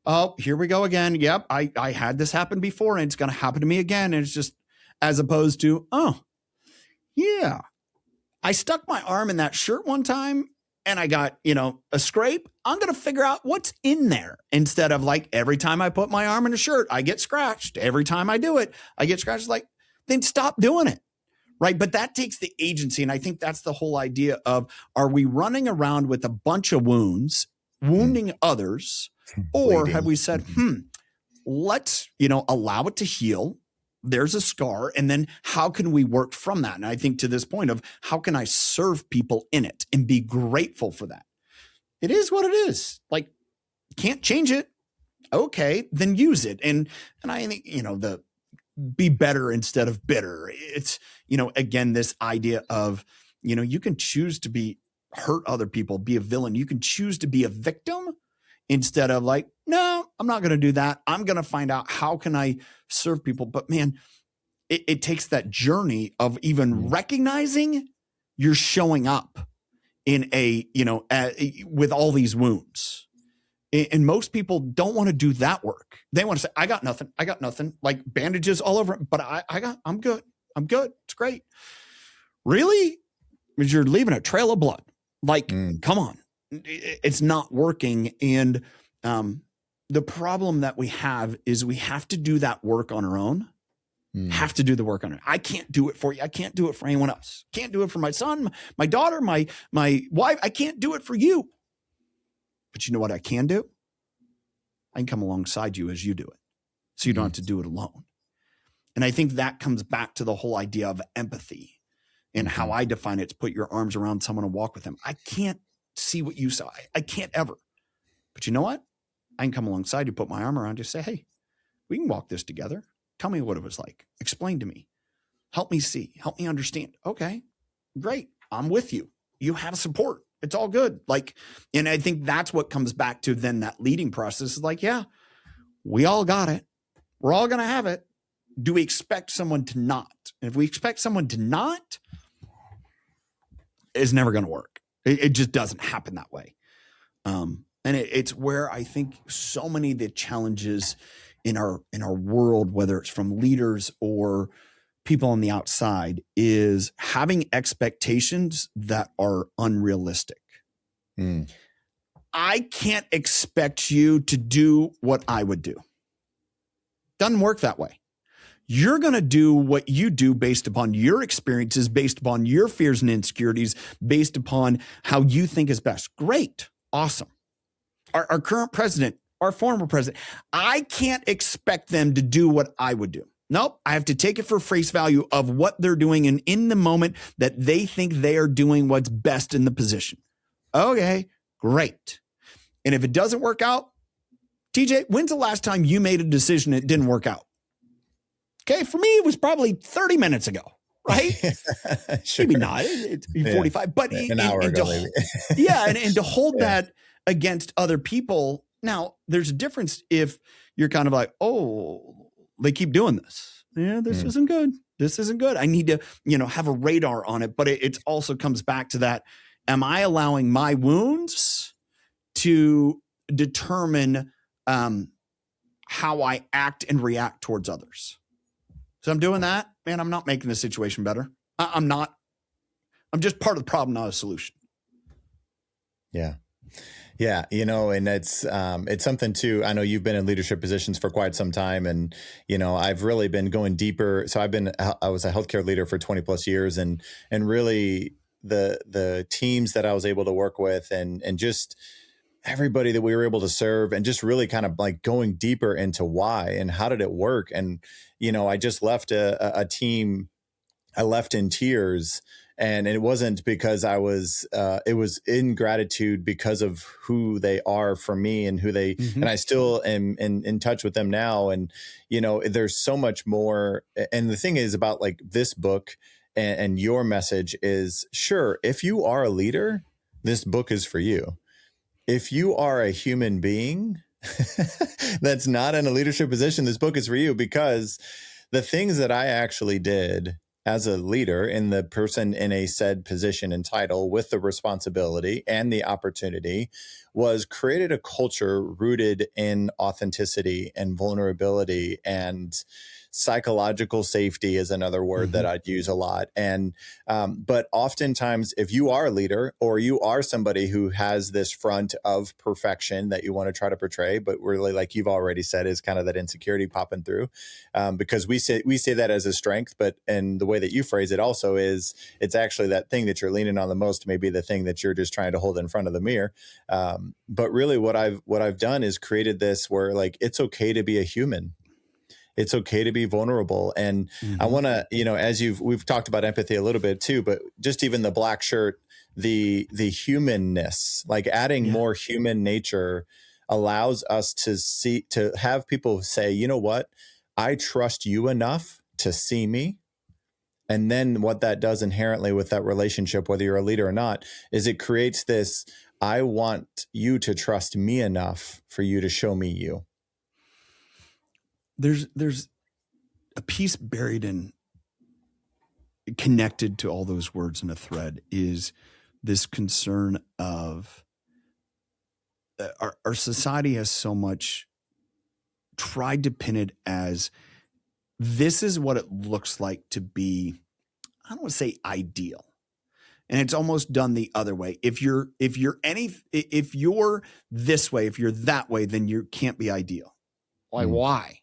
oh, here we go again. Yep, I had this happen before and it's going to happen to me again. And it's just, as opposed to, oh, yeah, I stuck my arm in that shirt one time and I got, a scrape. I'm going to figure out what's in there, instead of like every time I put my arm in a shirt, I get scratched. Every time I do it, I get scratched. Like, then stop doing it. Right. But that takes the agency. And I think that's the whole idea of, are we running around with a bunch of wounds, wounding others, or have we said, let's, allow it to heal. There's a scar. And then how can we work from that? And I think to this point of, how can I serve people in it and be grateful for that? It is what it is. Like, can't change it. Okay, then use it. And I think, the be better instead of bitter. It's, again, this idea of, you can choose to hurt other people, be a villain. You can choose to be a victim instead of like, no, I'm not going to do that. I'm going to find out how can I serve people. But man, it takes that journey of even recognizing you're showing up in with all these wounds. And most people don't want to do that work. They want to say, I got nothing, like bandages all over. But I'm good. It's great. Really? Because you're leaving a trail of blood. Like, come on. It's not working. And the problem that we have is we have to do that work on our own. Have to do the work on it. I can't do it for you. I can't do it for anyone else. Can't do it for my son, my daughter, my wife. I can't do it for you. But you know what I can do? I can come alongside you as you do it, so you don't have to do it alone. And I think that comes back to the whole idea of empathy, and how I define it: to put your arms around someone and walk with them. I can't see what you saw. I can't ever. But you know what? I can come alongside you, put my arm around you, say, hey, we can walk this together. Tell me what it was like. Explain to me. Help me see. Help me understand. Okay, great. I'm with you. You have support. It's all good. Like, and I think that's what comes back to then that leading process is like, yeah, we all got it. We're all going to have it. Do we expect someone to not? And if we expect someone to not, it's never going to work. It just doesn't happen that way. And it's where I think so many of the challenges in our world, whether it's from leaders or people on the outside, is having expectations that are unrealistic. I can't expect you to do what I would do. Doesn't work that way. You're going to do what you do based upon your experiences, based upon your fears and insecurities, based upon how you think is best. Great. Awesome. Our current president, our former president, I can't expect them to do what I would do. Nope. I have to take it for face value of what they're doing and in the moment that they think they are doing what's best in the position. Okay, great. And if it doesn't work out, TJ, when's the last time you made a decision that didn't work out? Okay, for me, it was probably 30 minutes ago, right? Sure. Maybe not. It's 45, but an hour ago, maybe. Yeah, and to hold that against other people. Now, there's a difference if you're kind of like, oh, they keep doing this. Yeah, this isn't good. This isn't good. I need to, have a radar on it. But it also comes back to that. Am I allowing my wounds to determine how I act and react towards others? So I'm doing that, man, I'm not making the situation better. I'm not. I'm just part of the problem, not a solution. Yeah. Yeah. And it's something too. I know you've been in leadership positions for quite some time, and, I've really been going deeper. So I was a healthcare leader for 20 plus years, and really the teams that I was able to work with and just everybody that we were able to serve, and just really kind of like going deeper into why and how did it work. And, I just left a team. I left in tears, and it wasn't because it was in gratitude because of who they are for me and Mm-hmm. and I still am in touch with them now. And, there's so much more. And the thing is about like this book and your message is, sure, if you are a leader, this book is for you. If you are a human being that's not in a leadership position, this book is for you, because the things that I actually did as a leader, in the person in a said position and title with the responsibility and the opportunity, was created a culture rooted in authenticity and vulnerability, and psychological safety is another word that I'd use a lot. And but oftentimes, if you are a leader or you are somebody who has this front of perfection that you want to try to portray, but really, like you've already said, is kind of that insecurity popping through, because we say that as a strength, but and the way that you phrase it also is, it's actually that thing that you're leaning on the most, maybe the thing that you're just trying to hold in front of the mirror. But really, what I've done is created this where, like, it's okay to be a human. It's okay to be vulnerable. And I want to, as we've talked about empathy a little bit too, but just even the black shirt, the humanness, like adding more human nature allows us to have people say, you know what, I trust you enough to see me. And then what that does inherently with that relationship, whether you're a leader or not, is it creates this, I want you to trust me enough for you to show me you. There's a piece buried in, connected to all those words in a thread, is this concern of our society has so much tried to pin it as, this is what it looks like to be, I don't want to say ideal. And it's almost done the other way. If you're this way, if you're that way, then you can't be ideal. Like, why?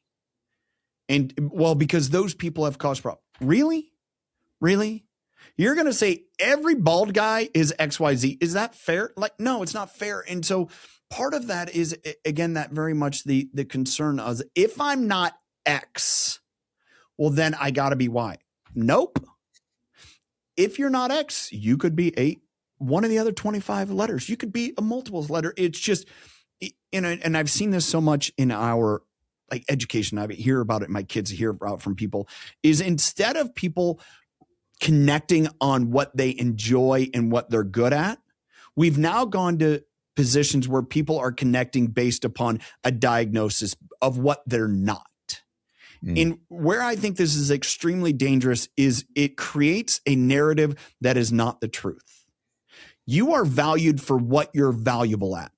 And well, because those people have caused problems. Really? You're going to say every bald guy is XYZ. Is that fair? Like, no, it's not fair. And so part of that is, again, that very much the concern of, if I'm not X, well, then I got to be Y. Nope. If you're not X, you could be one of the other 25 letters. You could be a multiples letter. It's just, and I've seen this so much in our like education. I hear about it. My kids hear about from people, is instead of people connecting on what they enjoy and what they're good at, we've now gone to positions where people are connecting based upon a diagnosis of what they're not. And where I think this is extremely dangerous is it creates a narrative that is not the truth. You are valued for what you're valuable at,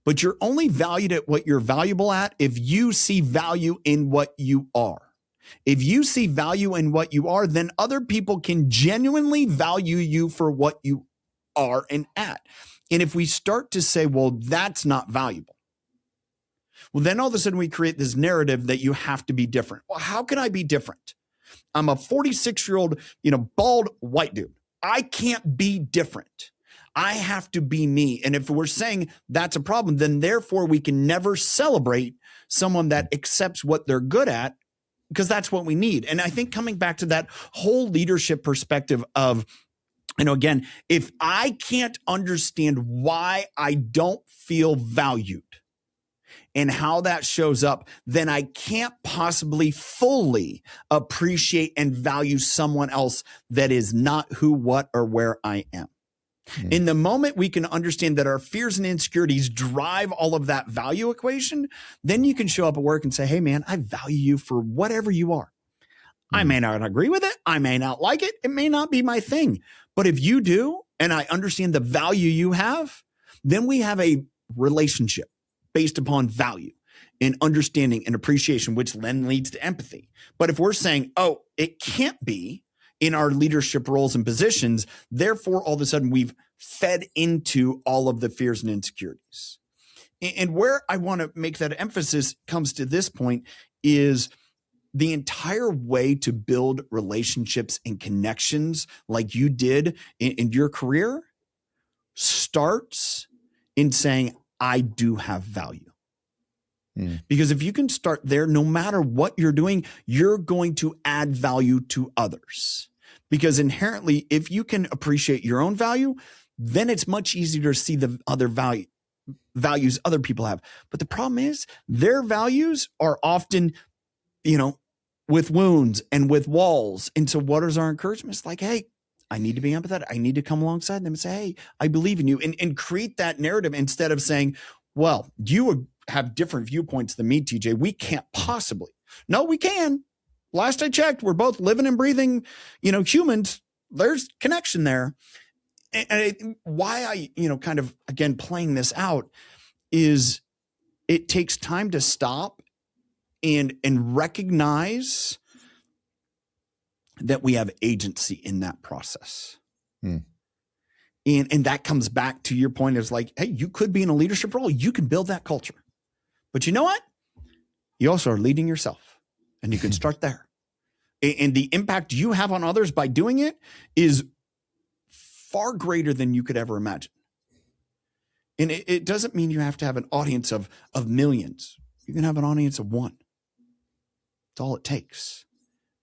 but you're only valued at what you're valuable at if you see value in what you are. If you see value in what you are, then other people can genuinely value you for what you are and at. And if we start to say, well, that's not valuable, well, then all of a sudden we create this narrative that you have to be different. Well, how can I be different? I'm a 46-year-old, bald white dude. I can't be different. I have to be me. And if we're saying that's a problem, then therefore we can never celebrate someone that accepts what they're good at, because that's what we need. And I think coming back to that whole leadership perspective of, again, if I can't understand why I don't feel valued and how that shows up, then I can't possibly fully appreciate and value someone else that is not who, what, or where I am. In the moment we can understand that our fears and insecurities drive all of that value equation, then you can show up at work and say, hey, man, I value you for whatever you are. I may not agree with it. I may not like it. It may not be my thing. But if you do, and I understand the value you have, then we have a relationship based upon value and understanding and appreciation, which then leads to empathy. But if we're saying, oh, it can't be in our leadership roles and positions, therefore, all of a sudden we've fed into all of the fears and insecurities. And where I want to make that emphasis comes to this point is the entire way to build relationships and connections like you did in your career starts in saying, I do have value. Mm. Because if you can start there, no matter what you're doing, you're going to add value to others. Because inherently, if you can appreciate your own value, then it's much easier to see the other values other people have. But the problem is their values are often, with wounds and with walls. And so what is our encouragement? It's like, hey, I need to be empathetic. I need to come alongside them and say, hey, I believe in you, and create that narrative instead of saying, well, you have different viewpoints than me, TJ. We can't possibly. No, we can. Last I checked, we're both living and breathing, humans. There's connection there. And why I, kind of, again, playing this out is it takes time to stop and recognize that we have agency in that process. Mm. And that comes back to your point is like, hey, you could be in a leadership role. You can build that culture. But you know what? You also are leading yourself, and you can start there. And the impact you have on others by doing it is far greater than you could ever imagine. And it doesn't mean you have to have an audience of millions. You can have an audience of one. That's all it takes.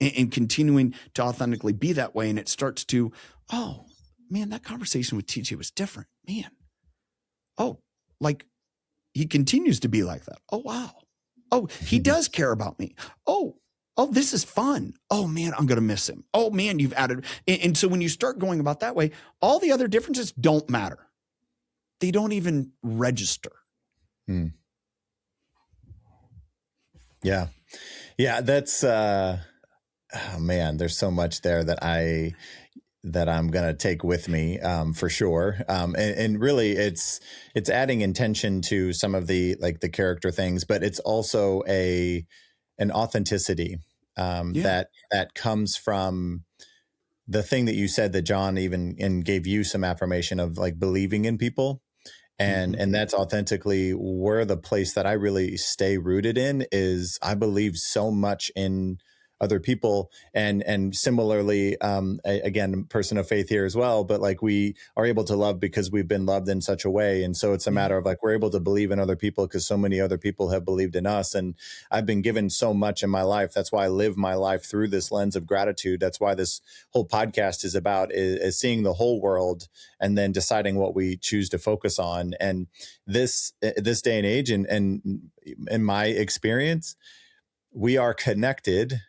And continuing to authentically be that way. And it starts to, oh, man, that conversation with TJ was different. Man. Oh, like he continues to be like that. Oh, wow. Oh, he does care about me. Oh, this is fun. Oh, man, I'm going to miss him. Oh, man, you've added. And so when you start going about that way, all the other differences don't matter. They don't even register. Mm. Yeah. Yeah. That's, oh man, there's so much there that I'm going to take with me, for sure. And really it's adding intention to some of the character things, but it's also an authenticity, that comes from the thing that you said that John even gave you some affirmation of like believing in people. And that's authentically where the place that I really stay rooted in is I believe so much in other people, and similarly, again, person of faith here as well, but like we are able to love because we've been loved in such a way. And so it's a matter of like, we're able to believe in other people because so many other people have believed in us. And I've been given so much in my life. That's why I live my life through this lens of gratitude. That's why this whole podcast is about is seeing the whole world and then deciding what we choose to focus on. And this day and age, and in my experience, we are connected,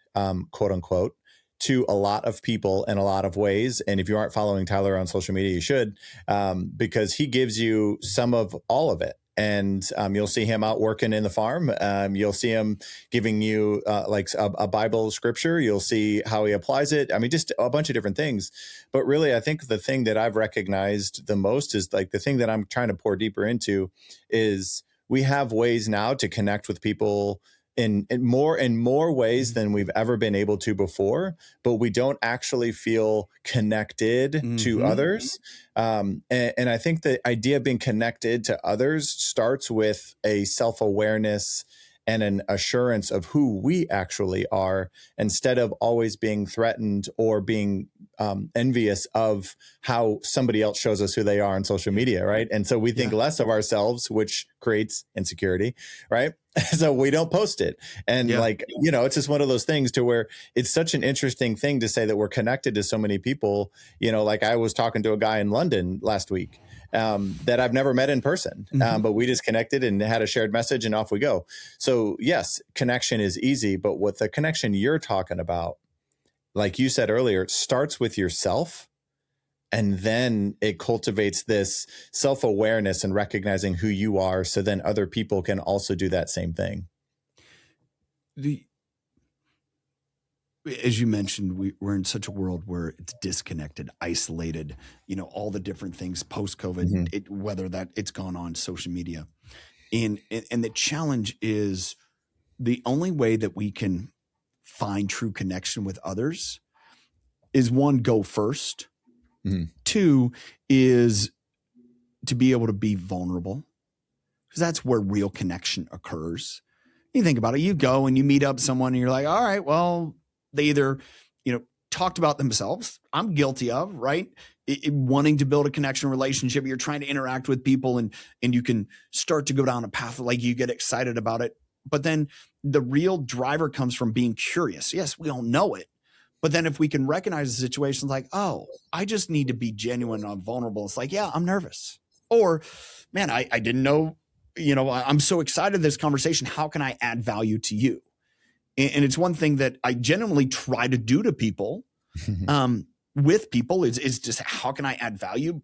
quote unquote, to a lot of people in a lot of ways. And if you aren't following Tyler on social media, you should, because he gives you some of all of it. And you'll see him out working in the farm. You'll see him giving you like a Bible scripture. You'll see how he applies it. I mean, just a bunch of different things. But really, I think the thing that I've recognized the most is like the thing that I'm trying to pour deeper into is we have ways now to connect with people in more ways than we've ever been able to before, but we don't actually feel connected to others. And I think the idea of being connected to others starts with a self-awareness and an assurance of who we actually are, instead of always being threatened or being envious of how somebody else shows us who they are on social media, right? And so we think less of ourselves, which creates insecurity, right? So we don't post it. And it's just one of those things to where it's such an interesting thing to say that we're connected to so many people. Like I was talking to a guy in London last week that I've never met in person, but we just connected and had a shared message and off we go. So yes, connection is easy, but what the connection you're talking about, like you said earlier, it starts with yourself. And then it cultivates this self-awareness and recognizing who you are. So then other people can also do that same thing. As you mentioned, we're in such a world where it's disconnected, isolated, all the different things post-COVID, whether that it's gone on social media. And the challenge is the only way that we can find true connection with others is one, go first. Two is to be able to be vulnerable, because that's where real connection occurs. You think about it, you go and you meet up someone and you're like, all right, well, they either, talked about themselves. I'm guilty of, right? Wanting to build a connection relationship. You're trying to interact with people and you can start to go down a path like you get excited about it. But then the real driver comes from being curious. Yes, we all know it. But then if we can recognize the situations like, oh, I just need to be genuine and vulnerable. It's like, yeah, I'm nervous. Or, man, I didn't know, I'm so excited this conversation. How can I add value to you? And it's one thing that I genuinely try to do to people, with people is just how can I add value?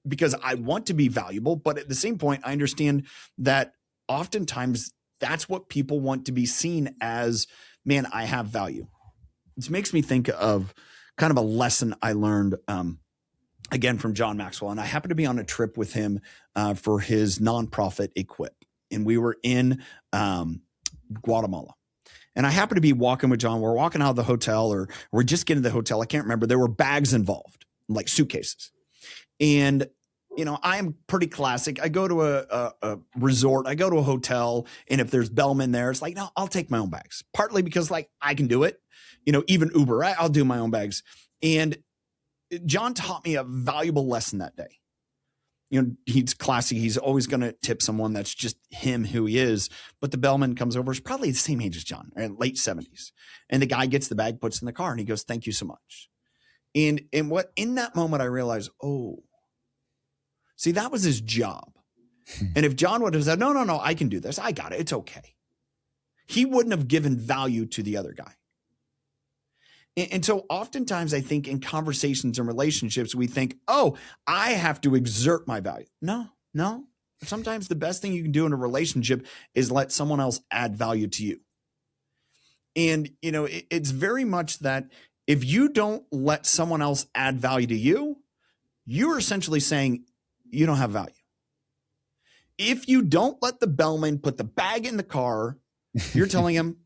Because I want to be valuable. But at the same point, I understand that oftentimes that's what people want to be seen as, man, I have value. This makes me think of kind of a lesson I learned, again, from John Maxwell. And I happened to be on a trip with him for his nonprofit Equip. And we were in Guatemala. And I happened to be walking with John. We're walking out of the hotel, or we're just getting to the hotel. I can't remember. There were bags involved, like suitcases. And I am pretty classic. I go to a resort, I go to a hotel, and if there's bellman there, it's like, no, I'll take my own bags. Partly because like I can do it, even Uber, I'll do my own bags. And John taught me a valuable lesson that day. He's classy. He's always going to tip someone. That's just him, who he is. But the bellman comes over, is probably the same age as John, late 70s. And the guy gets the bag, puts it in the car, and he goes, "Thank you so much." And what in that moment I realized, oh, see, that was his job. And if John would have said, no, I can do this. I got it. It's okay. He wouldn't have given value to the other guy. And so oftentimes I think in conversations and relationships, we think, oh, I have to exert my value. No. Sometimes the best thing you can do in a relationship is let someone else add value to you. And, it's very much that if you don't let someone else add value to you, you're essentially saying you don't have value. If you don't let the bellman put the bag in the car, you're telling him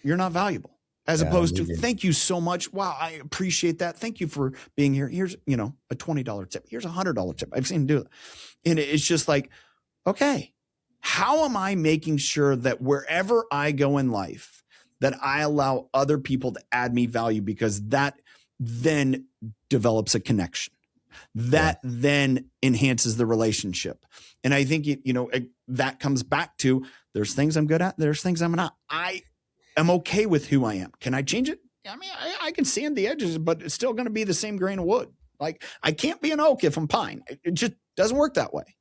you're not valuable. As opposed to, thank you so much. Wow, I appreciate that. Thank you for being here. Here's, a $20 tip. Here's a $100 tip. I've seen him do it. And it's just like, okay, how am I making sure that wherever I go in life, that I allow other people to add me value, because that then develops a connection. That then enhances the relationship. And I think, that comes back to, there's things I'm good at. There's things I'm not. I'm okay with who I am. Can I change it? I mean, I can sand the edges, but it's still going to be the same grain of wood. Like, I can't be an oak if I'm pine. It just doesn't work that way.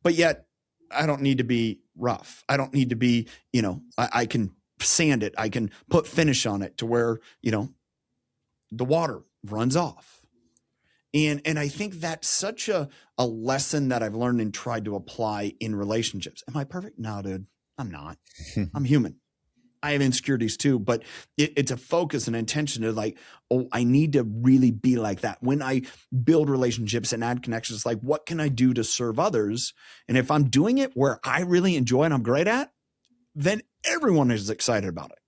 But yet, I don't need to be rough. I don't need to be, I can sand it. I can put finish on it to where, the water runs off. And I think that's such a lesson that I've learned and tried to apply in relationships. Am I perfect? No, dude, I'm not. I'm human. I have insecurities too, but it's a focus and intention to like, oh, I need to really be like that. When I build relationships and add connections, like what can I do to serve others? And if I'm doing it where I really enjoy and I'm great at, then everyone is excited about it.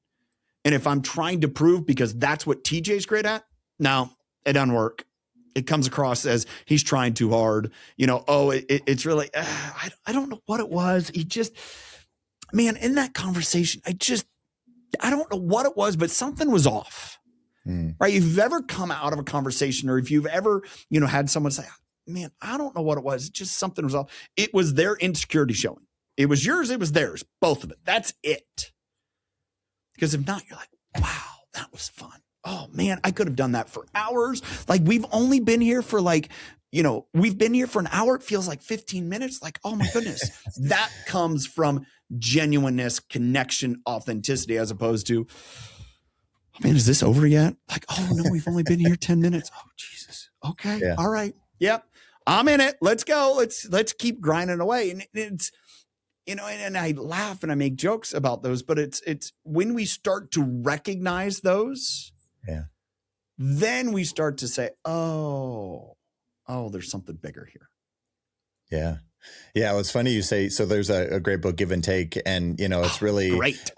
And if I'm trying to prove because that's what TJ's great at, no, it doesn't work. It comes across as he's trying too hard. It's really, I don't know what it was. He just, man, in that conversation, I don't know what it was, but something was off, right? If you've ever come out of a conversation, or if you've ever, had someone say, man, I don't know what it was. Just something was off. It was their insecurity showing. It was yours. It was theirs. Both of it. That's it. Because if not, you're like, wow, that was fun. Oh man, I could have done that for hours. Like we've only been here for we've been here for an hour. It feels like 15 minutes. Like, oh my goodness. That comes from genuineness, connection, authenticity, as opposed to, oh man, is this over yet? Like, oh no, we've only been here 10 minutes. Oh Jesus. Okay. Yeah. All right. Yep. I'm in it. Let's go. Let's keep grinding away. And it's, and I laugh and I make jokes about those, but it's when we start to recognize those, then we start to say, oh, there's something bigger here. Yeah. Yeah. Well, it's funny you say, so there's a great book, Give and Take, and, it's really great.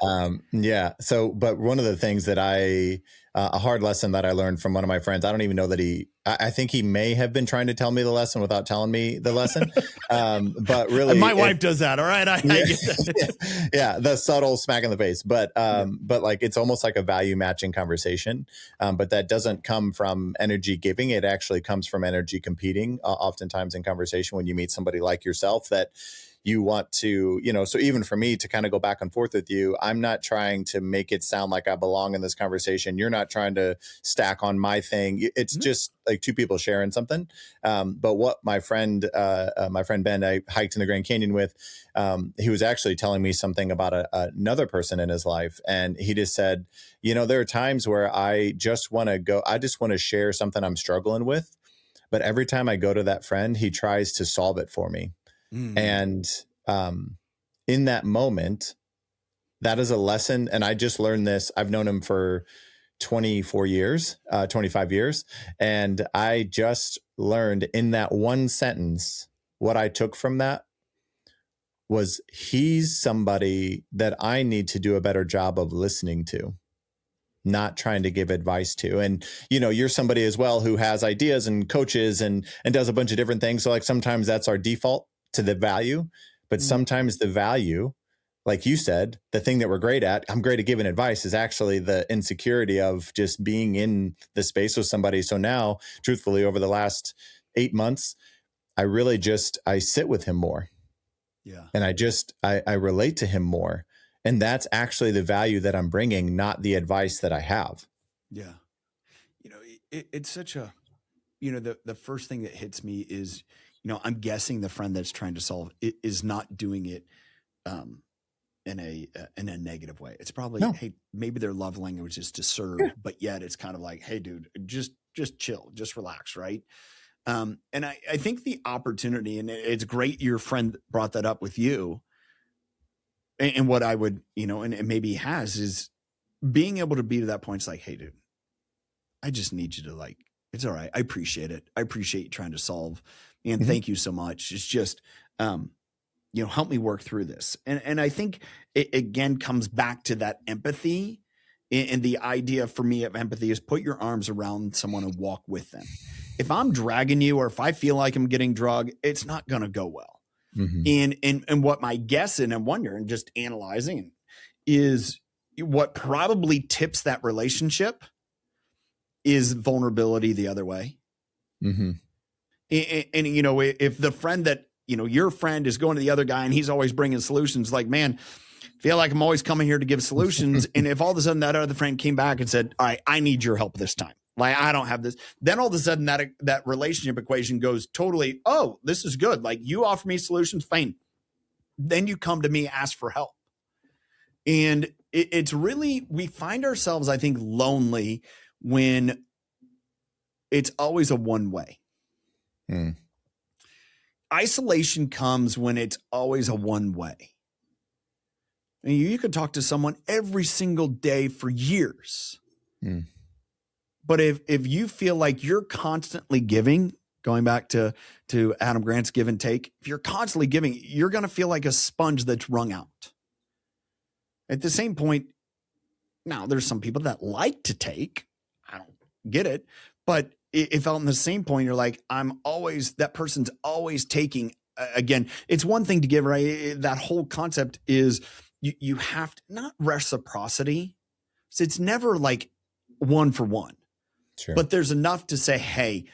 Yeah. So, but one of the things that I a hard lesson that I learned from one of my friends. I don't even know that I think he may have been trying to tell me the lesson without telling me the lesson. But really, my wife does that. All right. I get that. Yeah, the subtle smack in the face. But like it's almost like a value matching conversation. But that doesn't come from energy giving. It actually comes from energy competing. Oftentimes in conversation, when you meet somebody like yourself that you want to, so even for me to kind of go back and forth with you, I'm not trying to make it sound like I belong in this conversation. You're not trying to stack on my thing. It's just like two people sharing something. But what my friend Ben, I hiked in the Grand Canyon with, he was actually telling me something about another person in his life. And he just said, there are times where I just want to share something I'm struggling with. But every time I go to that friend, he tries to solve it for me. And in that moment, that is a lesson. And I just learned this. I've known him for 25 years. And I just learned in that one sentence, what I took from that was he's somebody that I need to do a better job of listening to, not trying to give advice to. And, you're somebody as well who has ideas and coaches and does a bunch of different things. So like sometimes that's our default to the value. But sometimes the value, like you said, the thing that we're great at, I'm great at giving advice, is actually the insecurity of just being in the space with somebody. So now, truthfully, over the last 8 months, I sit with him more. Yeah. And I relate to him more. And that's actually the value that I'm bringing, not the advice that I have. Yeah. It's such a, the first thing that hits me is, I'm guessing the friend that's trying to solve it is not doing it in a negative way. It's probably, No. hey, maybe their love language is to serve, but yet it's kind of like, hey, dude, just chill, just relax, right? And I think the opportunity, and it's great your friend brought that up with you. And what I would, and maybe he has, is being able to be to that point. It's like, hey, dude, I just need you to it's all right. I appreciate it. I appreciate you trying to solve. And thank you so much. It's just, help me work through this. And I think it again comes back to that empathy. And the idea for me of empathy is put your arms around someone and walk with them. If I'm dragging you, or if I feel like I'm getting drugged, it's not going to go well. And what my guess, and I'm wondering, just analyzing, is what probably tips that relationship is vulnerability the other way. And if the friend that, your friend is going to the other guy and he's always bringing solutions, like, man, feel like I'm always coming here to give solutions. And if all of a sudden that other friend came back and said, all right, I need your help this time, like, I don't have this, then all of a sudden that relationship equation goes totally, oh, this is good. Like, you offer me solutions, fine. Then you come to me, ask for help. And it's really, we find ourselves, I think, lonely when it's always a one way. Isolation comes when it's always a one way. I mean, you could talk to someone every single day for years. But if you feel like you're constantly giving, going back to Adam Grant's give and take, if you're constantly giving, you're going to feel like a sponge that's wrung out. At the same point, now there's some people that like to take. I don't get it. But if on the same point, you're like, that person's always taking. Again, it's one thing to give, right? That whole concept is you have to, not reciprocity. So it's never like one for one. Sure. But there's enough to say, hey,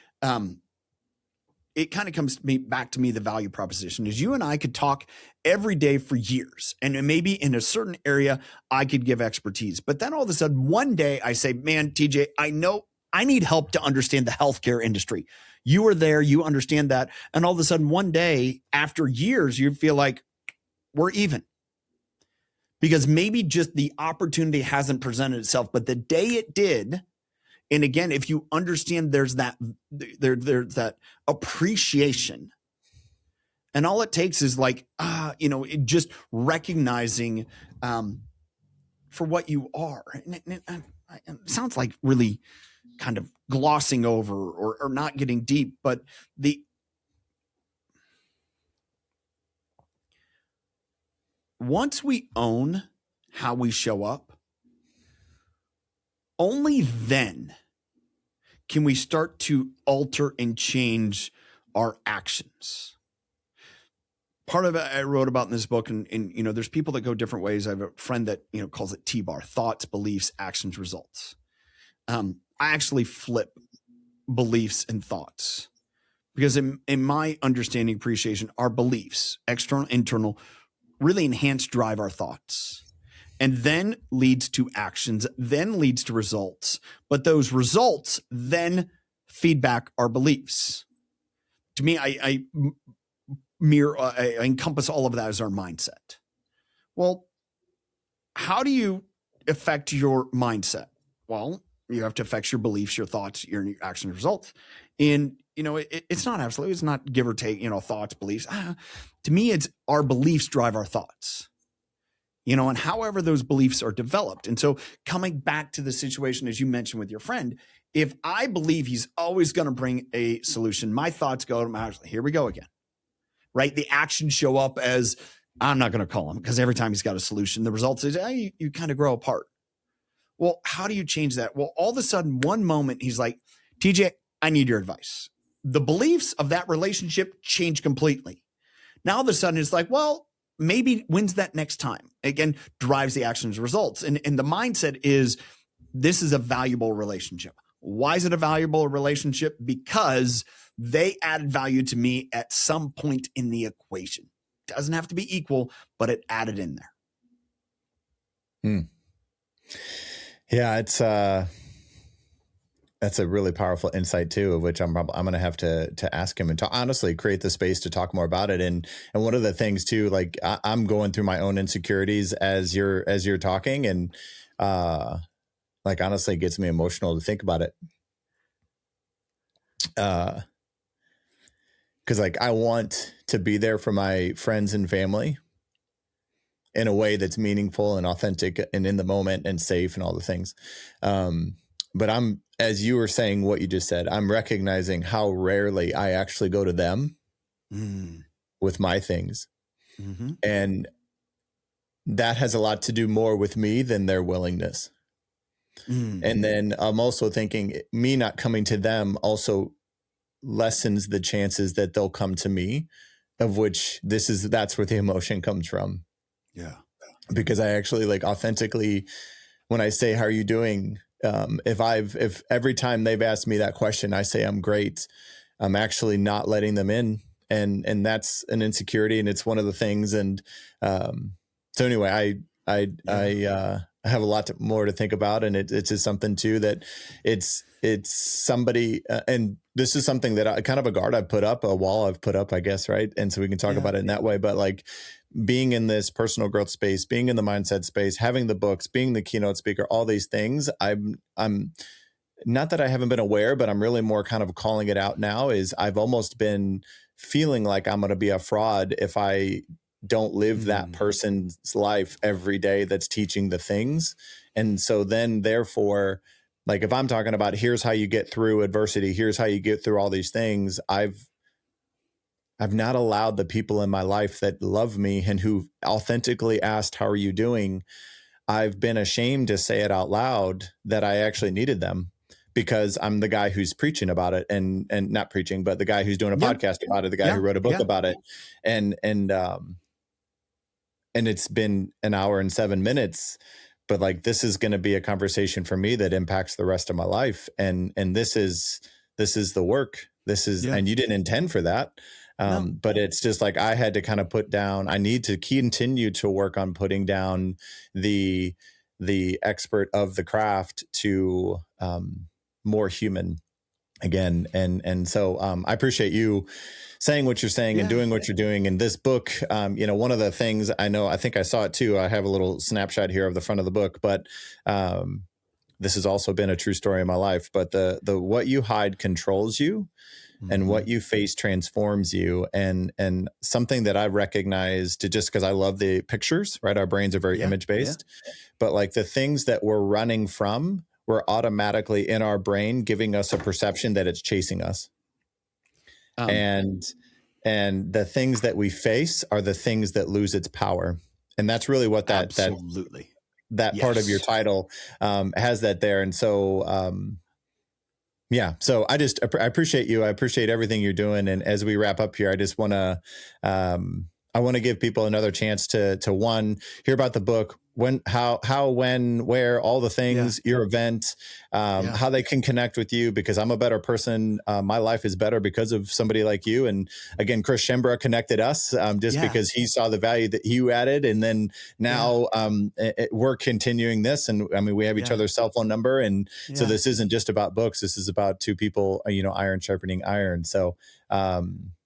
it kind of comes back to me, the value proposition is you and I could talk every day for years. And maybe in a certain area, I could give expertise. But then all of a sudden, one day I say, man, TJ, I know I need help to understand the healthcare industry. You are there, you understand that. And all of a sudden, one day after years, you feel like we're even. Because maybe just the opportunity hasn't presented itself. But the day it did, and again, if you understand there's that appreciation, and all it takes is just recognizing for what you are. And it sounds like really kind of glossing over or not getting deep, but once we own how we show up, only then can we start to alter and change our actions. Part of it I wrote about in this book, and there's people that go different ways. I have a friend that calls it T-bar: thoughts, beliefs, actions, results. I actually flip beliefs and thoughts, because in my understanding, appreciation, our beliefs, external, internal, really enhance, drive our thoughts, and then leads to actions, then leads to results. But those results then feedback our beliefs. To me, I encompass all of that as our mindset. Well, how do you affect your mindset? Well, you have to affect your beliefs, your thoughts, your actions, results. And it's not absolute. It's not give or take. Thoughts, beliefs. To me, it's our beliefs drive our thoughts. And however those beliefs are developed. And so, coming back to the situation, as you mentioned with your friend, if I believe he's always going to bring a solution, my thoughts go, here we go again. Right? The actions show up as, I'm not going to call him, because every time he's got a solution, the result is, you kind of grow apart. Well, how do you change that? Well, all of a sudden, one moment, he's like, TJ, I need your advice. The beliefs of that relationship change completely. Now, all of a sudden, it's like, well, maybe when's that next time? Again, drives the actions results. And the mindset is, this is a valuable relationship. Why is it a valuable relationship? Because they added value to me at some point in the equation. Doesn't have to be equal, but it added in there. Yeah, it's that's a really powerful insight too, of which I'm going to have to ask him and honestly create the space to talk more about it. And one of the things too, like I'm going through my own insecurities as you're talking, and like honestly, it gets me emotional to think about it. Because like I want to be there for my friends and family in a way that's meaningful and authentic and in the moment and safe and all the things. But I'm, as you were saying what you just said, I'm recognizing how rarely I actually go to them with my things. Mm-hmm. And that has a lot to do more with me than their willingness. Mm-hmm. And then I'm also thinking me not coming to them also lessens the chances that they'll come to me, of which that's where the emotion comes from. Yeah. Because I actually like authentically, when I say, how are you doing? If every time they've asked me that question, I say, I'm great, I'm actually not letting them in. And that's an insecurity. And it's one of the things. And so anyway, I have a lot more to think about. And it's just something too, that it's somebody, and this is something that kind of a guard I've put up, a wall I've put up, I guess. Right. And so we can talk about it in that way, but like being in this personal growth space, being in the mindset space, having the books, being the keynote speaker, all these things, I'm not that I haven't been aware, but I'm really more kind of calling it out now, is I've almost been feeling like I'm going to be a fraud if I don't live that person's life every day that's teaching the things. And so then therefore, like if I'm talking about here's how you get through adversity, here's how you get through all these things, I've not allowed the people in my life that love me and who authentically asked, how are you doing? I've been ashamed to say it out loud that I actually needed them, because I'm the guy who's preaching about it and not preaching, but the guy who's doing a podcast about it, the guy who wrote a book about it. And it's been an hour and 7 minutes, but like, this is going to be a conversation for me that impacts the rest of my life. And this is the work. And you didn't intend for that. No. But it's just like, I had to kind of put down, I need to continue to work on putting down the expert of the craft to more human again. And so I appreciate you saying what you're saying and doing what you're doing in this book. One of the things I think I saw it too. I have a little snapshot here of the front of the book, but this has also been a true story in my life. But the what you hide controls you. And what you face transforms you. And something that I recognized, just because I love the pictures, right? Our brains are very image based, but like the things that we're running from, we're automatically in our brain giving us a perception that it's chasing us. And the things that we face are the things that lose its power. And that's really what absolutely. that part of your Yes. title has that there. And so, yeah, so I appreciate you. I appreciate everything you're doing. And as we wrap up here, I just want to, I want to give people another chance to one, hear about the book, when, how, when, where, all the things, your event, how they can connect with you, because I'm a better person. My life is better because of somebody like you. And again, Chris Schembra connected us just because he saw the value that you added. And then now we're continuing this. And I mean, we have each other's cell phone number. And so this isn't just about books. This is about two people, iron sharpening iron. So,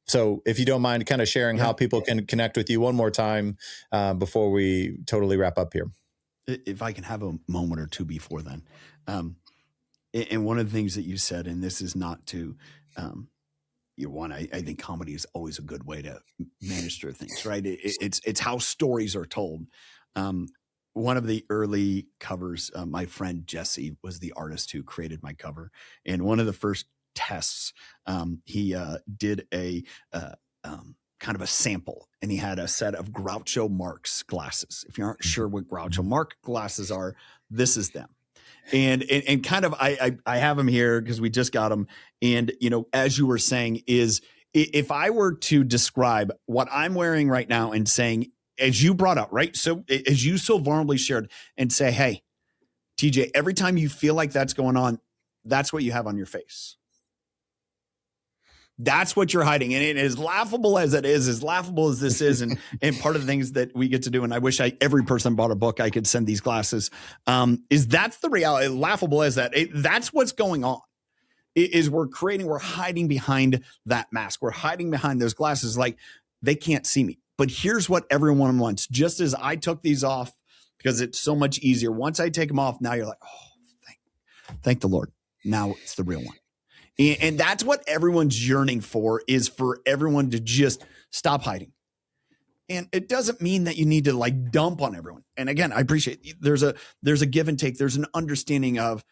so if you don't mind kind of sharing how people can connect with you one more time before we totally wrap up here. If I can have a moment or two before then. And one of the things that you said, and this is not to, I think comedy is always a good way to manage through things, right? It's how stories are told. One of the early covers, my friend Jesse was the artist who created my cover. And one of the first tests, he did a kind of a sample, and he had a set of Groucho Marx glasses. If you aren't sure what Groucho Marx glasses are, this is them. And kind of, I have them here because we just got them. And, as you were saying, is if I were to describe what I'm wearing right now and saying, as you brought up, right? So as you so vulnerably shared, and say, hey, TJ, every time you feel like that's going on, that's what you have on your face. That's what you're hiding. And it is laughable as it is, as laughable as this is, and part of the things that we get to do, and I wish every person bought a book, I could send these glasses, is that's the reality, laughable as that. That's what's going on, is we're hiding behind that mask. We're hiding behind those glasses like they can't see me. But here's what everyone wants. Just as I took these off, because it's so much easier. Once I take them off, now you're like, oh, thank the Lord. Now it's the real one. And that's what everyone's yearning for, is for everyone to just stop hiding. And it doesn't mean that you need to like dump on everyone. And again, I appreciate there's a give and take. There's an understanding of,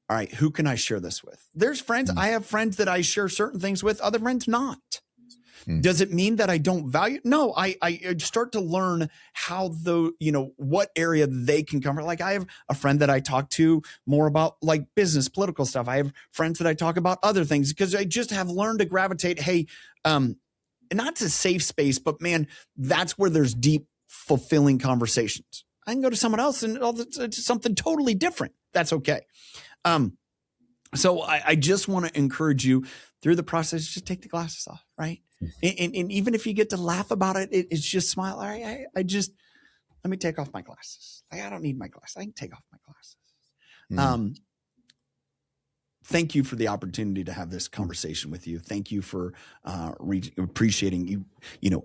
all right, who can I share this with? There's friends. I have friends that I share certain things with, other friends not. Does it mean that I don't value? No, I start to learn how what area they can cover. Like I have a friend that I talk to more about like business, political stuff. I have friends that I talk about other things, because I just have learned to gravitate. Hey, not to safe space, but man, that's where there's deep, fulfilling conversations. I can go to someone else and it's something totally different. That's okay. So I just want to encourage you through the process, just take the glasses off, right? And even if you get to laugh about it, it's just smile. All right, let me take off my glasses. I don't need my glasses. I can take off my glasses. Thank you for the opportunity to have this conversation with you. Thank you for appreciating you,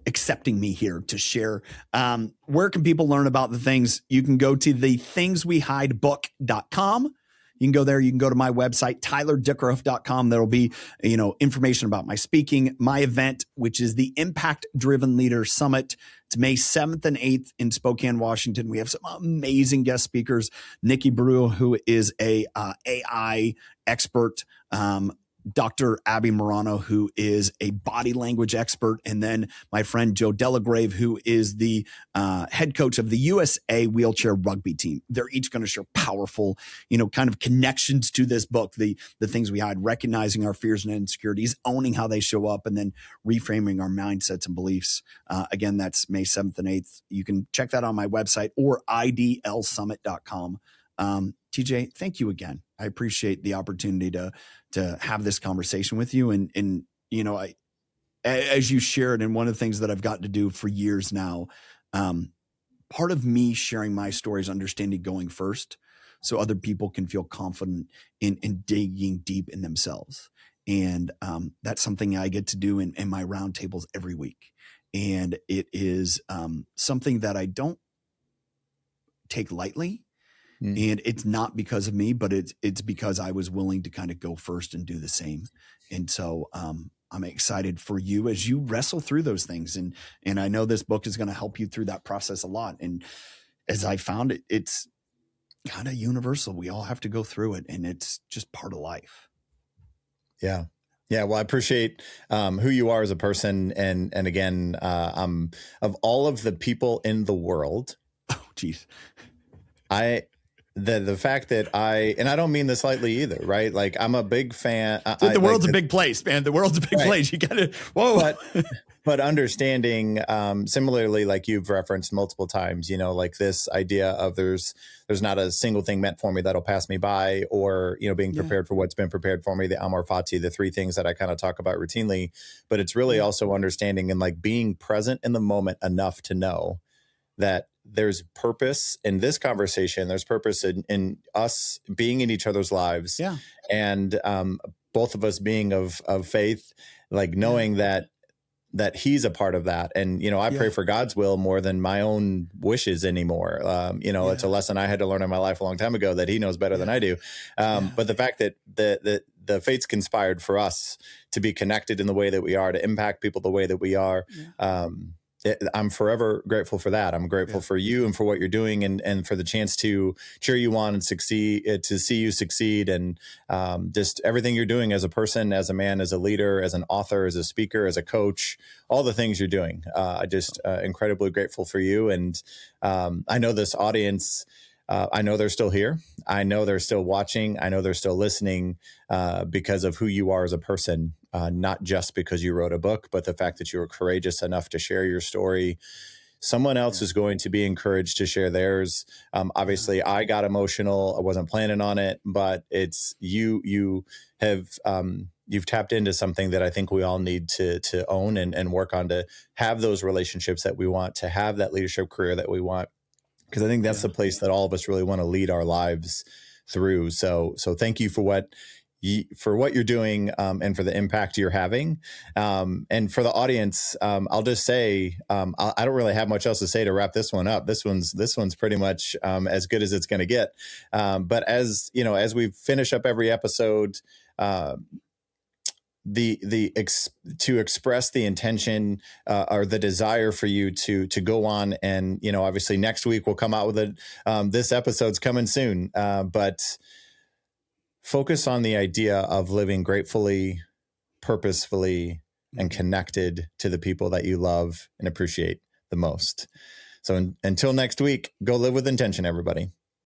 accepting me here to share. Where can people learn about the things? You can go to thethingswehidebook.com. You can go there. You can go to my website, tylerdickerhoof.com. There'll be, information about my speaking, my event, which is the Impact Driven Leader Summit. It's May 7th and 8th in Spokane, Washington. We have some amazing guest speakers. Nikki Brew, who is a AI expert, Dr. Abby Morano, who is a body language expert, and then my friend Joe Delagrave, who is the head coach of the USA wheelchair rugby team. They're each going to share powerful, kind of connections to this book, the things we hide, recognizing our fears and insecurities, owning how they show up, and then reframing our mindsets and beliefs. Again, that's May 7th and 8th. You can check that on my website or idlsummit.com. TJ, thank you again. I appreciate the opportunity to have this conversation with you. And as you shared, and one of the things that I've gotten to do for years now, part of me sharing my story is understanding going first, so other people can feel confident in digging deep in themselves. And that's something I get to do in my roundtables every week. And it is something that I don't take lightly. And it's not because of me, but it's because I was willing to kind of go first and do the same. And so I'm excited for you as you wrestle through those things. And I know this book is going to help you through that process a lot. And as I found it, it's kind of universal. We all have to go through it, and it's just part of life. Yeah. Yeah. Well, I appreciate who you are as a person. And again, of all of the people in the world, Oh, geez. The fact that and I don't mean this lightly either, right? Like I'm a big fan. The Like world's a big place, man. The world's a big right. place. You gotta, whoa. But understanding, similarly, like you've referenced multiple times, you know, like this idea of there's not a single thing meant for me that'll pass me by, or, you know, being prepared for what's been prepared for me, the amor fati, the three things that I kind of talk about routinely. But it's really also understanding and like being present in the moment enough to know that there's purpose in this conversation. There's purpose in us being in each other's lives, and both of us being of faith, like knowing that he's a part of that. And, you know, I pray for God's will more than my own wishes anymore. You know, it's a lesson I had to learn in my life a long time ago, that he knows better than I do. But the fact that the fates conspired for us to be connected in the way that we are, to impact people the way that we are, I'm forever grateful for that. I'm grateful for you and for what you're doing, and for the chance to cheer you on and succeed, to see you succeed, and just everything you're doing as a person, as a man, as a leader, as an author, as a speaker, as a coach, all the things you're doing. I just incredibly grateful for you. And I know this audience, I know they're still here. I know they're still watching. I know they're still listening because of who you are as a person, not just because you wrote a book, but the fact that you were courageous enough to share your story. Someone else is going to be encouraged to share theirs. Obviously, I got emotional. I wasn't planning on it, but it's you have you've tapped into something that I think we all need to own and work on, to have those relationships that we want, to have that leadership career that we want. Because I think that's the place that all of us really want to lead our lives through. So thank you for what you're doing, and for the impact you're having. And for the audience, I'll just say, I don't really have much else to say to wrap this one up. This one's pretty much as good as it's going to get. But as you know, as we finish up every episode, to express the intention or the desire for you to go on, and, you know, obviously next week we'll come out with it. This episode's coming soon, but focus on the idea of living gratefully, purposefully, and connected to the people that you love and appreciate the most. So until next week, go live with intention, everybody.